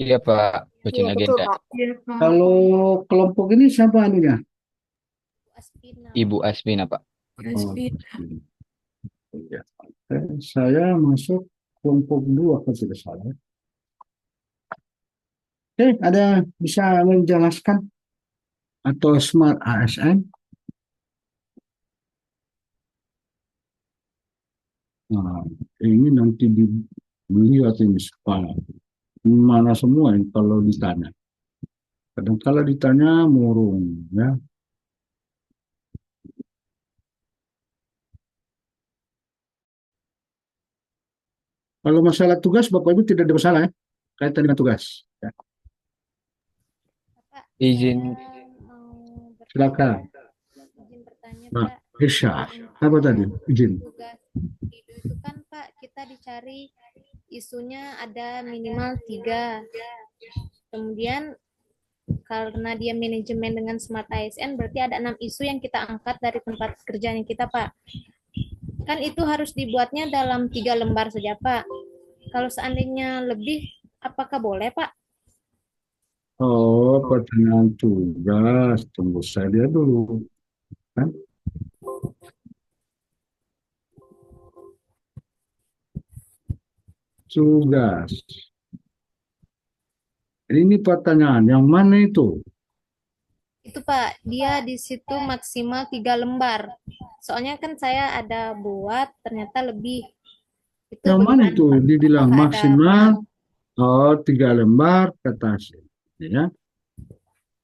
Iya Pak, coaching Iya, betul, agenda. Pak. Iya, Pak. Kalau kelompok ini siapa anunya? Aspina. Ibu Asbina Pak. Oh, Resmi. iya. Saya masuk kelompok 2 kalau tidak salah. Oke, ada bisa menjelaskan atau Smart ASN? Nah, ini nanti dilihat ini sekolah. Mana semua yang kalau ditanya. Kadang kalau ditanya murung, ya. Kalau masalah tugas, Bapak Ibu tidak ada masalah ya, kaitan dengan tugas. Ya. Pak, Izin. saya mau Silakan. izin bertanya, Nah, Pak. Isya, apa tadi? Izin. Tugas itu kan, Pak, kita dicari isunya ada minimal 3. Kemudian karena dia manajemen dengan Smart ASN, berarti ada 6 isu yang kita angkat dari tempat kerjanya kita, Pak. Kan itu harus dibuatnya dalam 3 lembar saja, Pak. Kalau seandainya lebih, apakah boleh, Pak? Oh, pertanyaan tugas. Tunggu saya lihat dulu. Kan? Tugas. Ini pertanyaan yang mana itu? Itu, Pak, dia di situ maksimal 3 lembar. Soalnya kan saya ada buat, ternyata lebih. Itu Yang mana bagaimana, itu? Pak? Dibilang Apakah ada maksimal 3 lembar kertas. Ya.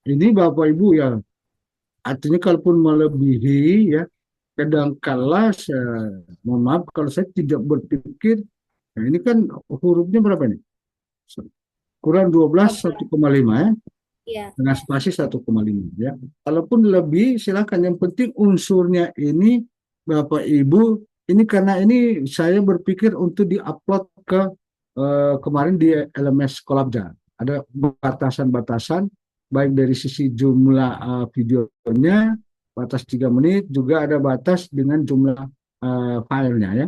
Ini Bapak Ibu ya, artinya kalaupun melebihi ya, kadangkala mohon maaf kalau saya tidak berpikir, nah ini kan hurufnya berapa nih? Kurang 12, 1,5 ya, Iya. dengan spasi 1,5 ya. Kalaupun lebih silakan, yang penting unsurnya ini Bapak Ibu, ini karena ini saya berpikir untuk diupload ke kemarin di LMS Kolabja. Ada batasan-batasan baik dari sisi jumlah videonya, batas 3 menit, juga ada batas dengan jumlah filenya ya.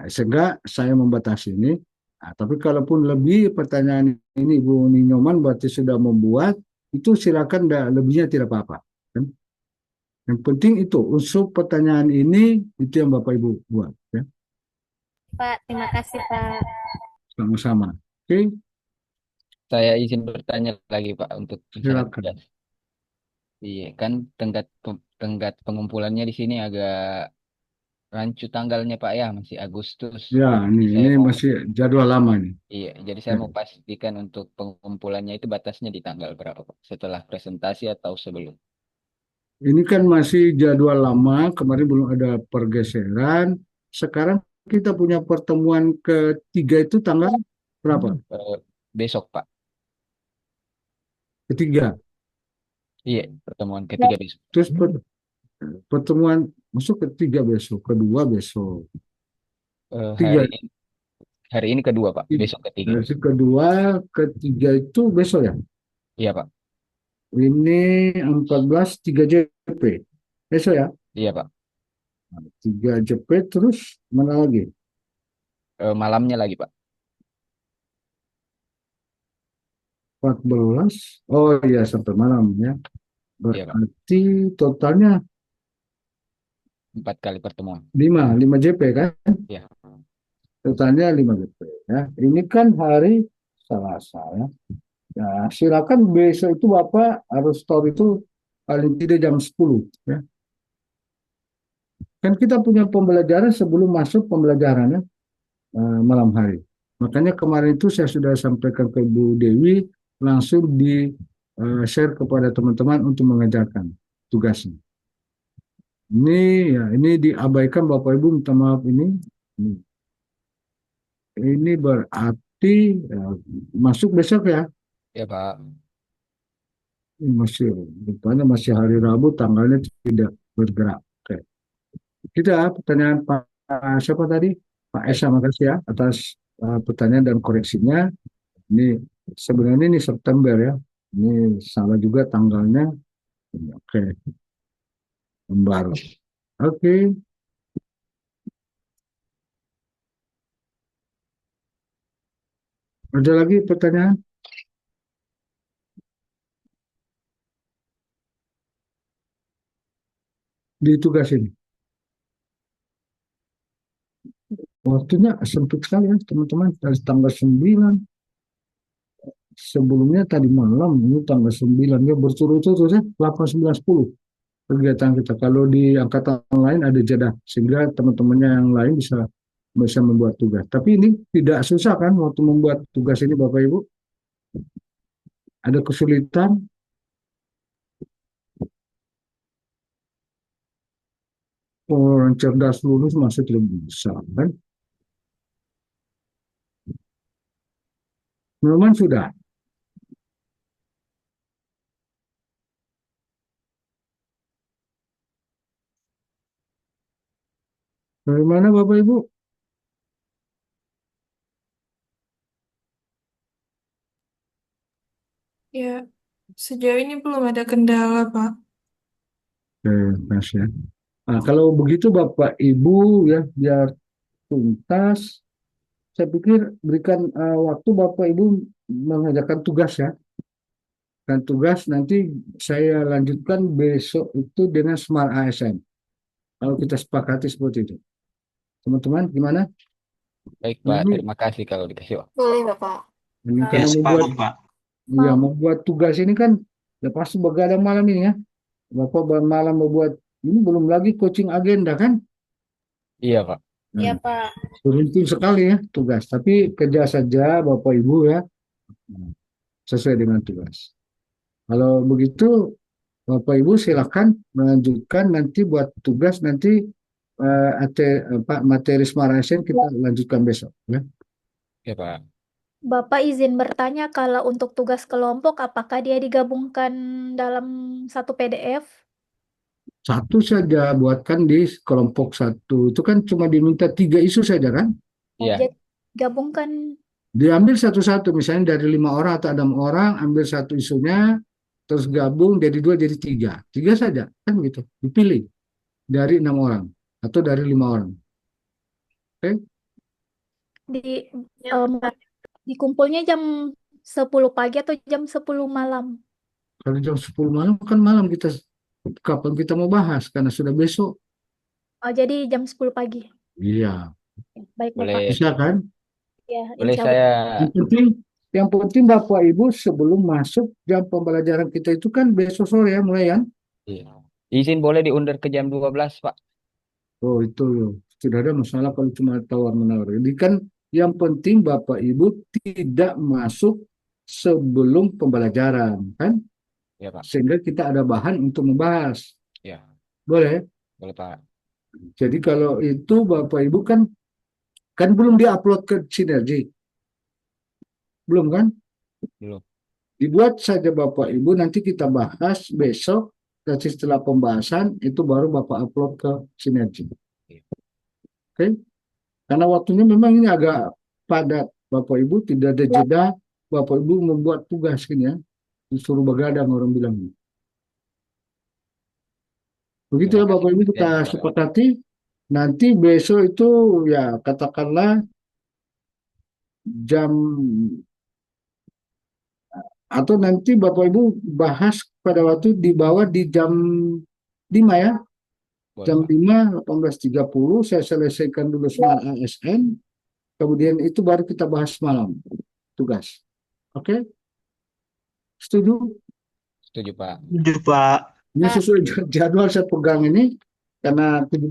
Sehingga saya membatasi ini. Nah, tapi kalaupun lebih pertanyaan ini Ibu Ninyoman berarti sudah membuat, itu silakan lebihnya tidak apa-apa. Kan? Yang penting itu unsur pertanyaan ini itu yang Bapak Ibu buat. Ya. Pak, terima kasih Pak. Sama-sama. Oke, Saya izin bertanya lagi Pak untuk misalkan silakan. tugas. Iya kan tenggat pengumpulannya di sini agak rancu tanggalnya Pak ya, masih Agustus. Ya, Jadi ini saya mau masih jadwal lama nih. iya, jadi saya Ya. mau pastikan untuk pengumpulannya itu batasnya di tanggal berapa Pak? Setelah presentasi atau sebelum? Ini kan masih jadwal lama, kemarin belum ada pergeseran. Sekarang kita punya pertemuan ketiga itu tanggal berapa? Eh, Besok Pak. Ketiga. Iya, pertemuan ketiga besok. Terus pertemuan masuk ketiga besok, kedua besok. Eh, Tiga. hari ini kedua Pak, besok ketiga. Besok kedua, ketiga itu besok ya. Iya Pak. Ini 14 3 JP. Besok ya. Iya Pak. 3 JP terus mana lagi? Malamnya lagi Pak. 14. Oh iya sampai malam ya. Iya Pak. Berarti totalnya 4 kali pertemuan. 5 JP kan? Iya. Totalnya 5 JP ya. Ini kan hari Selasa ya. Nah, silakan besok itu Bapak harus store itu paling tidak jam 10 ya. Kan kita punya pembelajaran sebelum masuk pembelajarannya malam hari. Makanya kemarin itu saya sudah sampaikan ke Bu Dewi langsung di share kepada teman-teman untuk mengajarkan tugasnya. Ini diabaikan Bapak Ibu, minta maaf ini. Ini berarti masuk besok ya. Iya Pak. Ini masih rupanya masih hari Rabu, tanggalnya tidak bergerak. Oke. Kita pertanyaan Pak siapa tadi? Pak Baik. Esa, makasih ya atas pertanyaan dan koreksinya. Ini sebenarnya ini September ya. Ini salah juga tanggalnya. Oke, baru. Oke, ada lagi pertanyaan? Di tugas ini. Waktunya sempit sekali ya teman-teman. Dari tanggal 9. Sebelumnya tadi malam, ini tanggal 9. Ya berturut-turut ya. 8, 9, 10 kegiatan kita. Kalau di angkatan lain ada jeda. Sehingga teman-temannya yang lain bisa membuat tugas. Tapi ini tidak susah kan waktu membuat tugas ini Bapak Ibu? Ada kesulitan? Orang cerdas lulus masih lebih bisa kan? Memang sudah. Bagaimana Bapak Ibu? Ya, sejauh ini belum ada kendala, Pak. Mas ya. Nah, kalau begitu Bapak Ibu ya biar tuntas, saya pikir berikan waktu Bapak Ibu mengerjakan tugas ya. Dan tugas nanti saya lanjutkan besok itu dengan Smart ASN. Kalau kita sepakati seperti itu. Teman-teman gimana? Baik Pak, Ini, terima kasih kalau dikasih waktu. Boleh, Bapak. ini Ya, karena sepakat Pak. membuat tugas ini kan ya pasti begadang malam ini ya. Bapak malam membuat ini belum lagi coaching agenda kan? Iya Pak. Iya Nah, Pak. beruntung sekali ya tugas. Tapi kerja saja Bapak Ibu ya sesuai dengan tugas. Kalau begitu Bapak Ibu silakan melanjutkan nanti buat tugas nanti Pak materi Smart kita lanjutkan besok ya. Iya Pak. Bapak izin bertanya kalau untuk tugas kelompok apakah dia digabungkan dalam satu PDF? Satu saja buatkan di kelompok satu. Itu kan cuma diminta 3 isu saja kan? Iya. Jadi gabungkan. Diambil satu-satu, misalnya dari 5 orang atau 6 orang, ambil satu isunya, terus gabung jadi 2 jadi 3. 3 saja, kan gitu. Dipilih dari 6 orang atau dari 5 orang. Oke? Di em, dikumpulnya jam 10 pagi atau jam 10 malam? Kalau jam 10 malam kan malam kita, kapan kita mau bahas karena sudah besok. Oh, jadi jam 10 pagi. Iya, Baik, Bapak. Boleh, bisa kan? Ya, boleh insya Allah. saya. Yang penting, yang penting Bapak Ibu sebelum masuk jam pembelajaran kita itu kan besok sore ya mulai ya. Iya. Izin boleh diundur ke jam 12, Pak. Oh itu loh, tidak ada masalah kalau cuma tawar menawar. Jadi kan yang penting Bapak Ibu tidak masuk sebelum pembelajaran kan, Ya, Pak. sehingga kita ada bahan untuk membahas. Ya, Boleh? boleh, Pak. Jadi kalau itu Bapak Ibu kan kan belum diupload ke Sinergi, belum kan? Belum. Dibuat saja Bapak Ibu, nanti kita bahas besok. Nanti setelah pembahasan itu baru Bapak upload ke Sinergi. Iya. Oke? Karena waktunya memang ini agak padat. Bapak Ibu tidak ada jeda. Bapak Ibu membuat tugas ini ya. Disuruh begadang orang bilang. Begitu Terima ya kasih, Bapak Ibu kita Presiden, Pak. sepakati. Nanti besok itu ya katakanlah jam, atau nanti Bapak Ibu bahas pada waktu di bawah di jam 5 ya. Boleh, Jam Pak. 5, 18.30 saya selesaikan dulu Smart ASN. Kemudian itu baru kita bahas malam tugas. Oke? Setuju? Setuju, Pak. Setuju, Pak. Ini Pak, sesuai jadwal saya pegang ini karena 17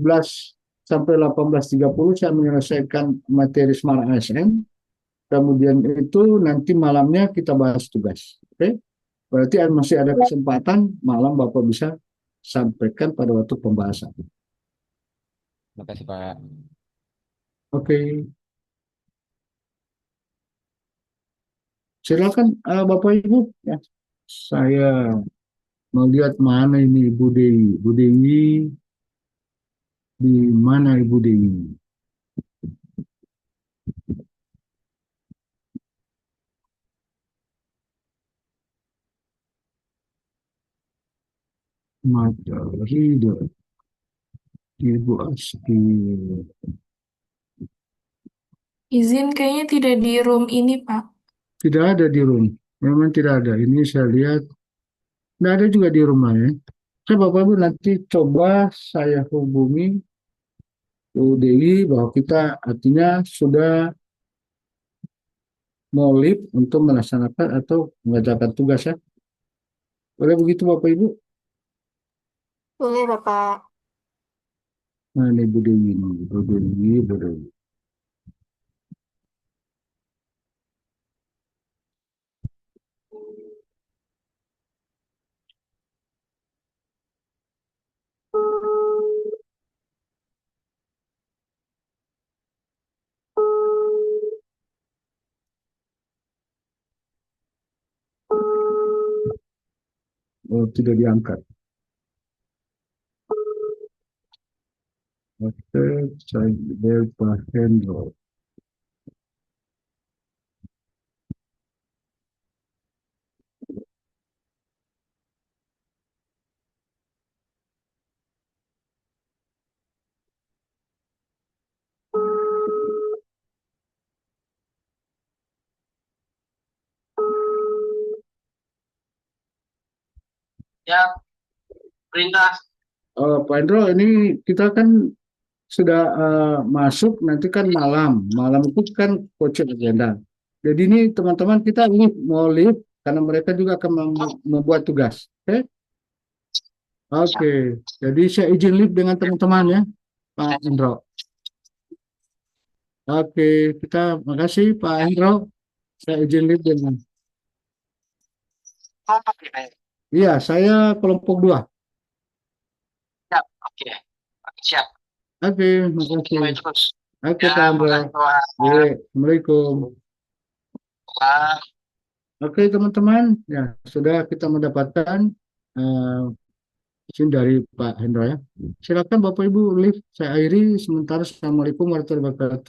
sampai 18.30 saya menyelesaikan materi Smart ASN. Kemudian itu nanti malamnya kita bahas tugas. Oke? Berarti masih ada kesempatan malam Bapak bisa sampaikan pada waktu pembahasan. Terima kasih, Pak. Oke. Silakan Bapak Ibu ya. Saya melihat mana ini Ibu Dewi. Ibu Dewi di mana Ibu Dewi? Mata Rida, Ibu Aski. Izin kayaknya tidak di room ini, Pak. Tidak ada di room. Memang tidak ada. Ini saya lihat. Tidak ada juga di rumah ya. Saya Bapak Ibu nanti coba saya hubungi Bu Dewi bahwa kita artinya sudah mau live untuk melaksanakan atau mengerjakan tugas ya. Boleh begitu Bapak Ibu? Boleh, Bapak. Nah ini Bu Dewi, Bu Dewi, Bu Dewi. Oh, tidak diangkat. Oke, saya Pak Hendro. Ya, perintah. Pak Hendro, ini kita kan sudah masuk nanti kan malam. Malam itu kan coaching agenda. Jadi ini teman-teman kita ini mau live karena mereka juga akan membuat tugas. Oke? Oke. Jadi saya izin live dengan teman-teman ya, Pak Hendro. Oke, kita makasih Pak Hendro. Saya izin live dengan. Iya, saya kelompok 2. Siap, oke. Siap. Oke, makasih. Terus. Oke, Ya, Pak Hendro. makasih, Pak. Oke, Assalamualaikum. Pak. Oke, teman-teman. Ya, sudah kita mendapatkan eh, izin dari Pak Hendro ya. Silakan Bapak Ibu live. Saya akhiri sementara. Assalamualaikum warahmatullahi wabarakatuh.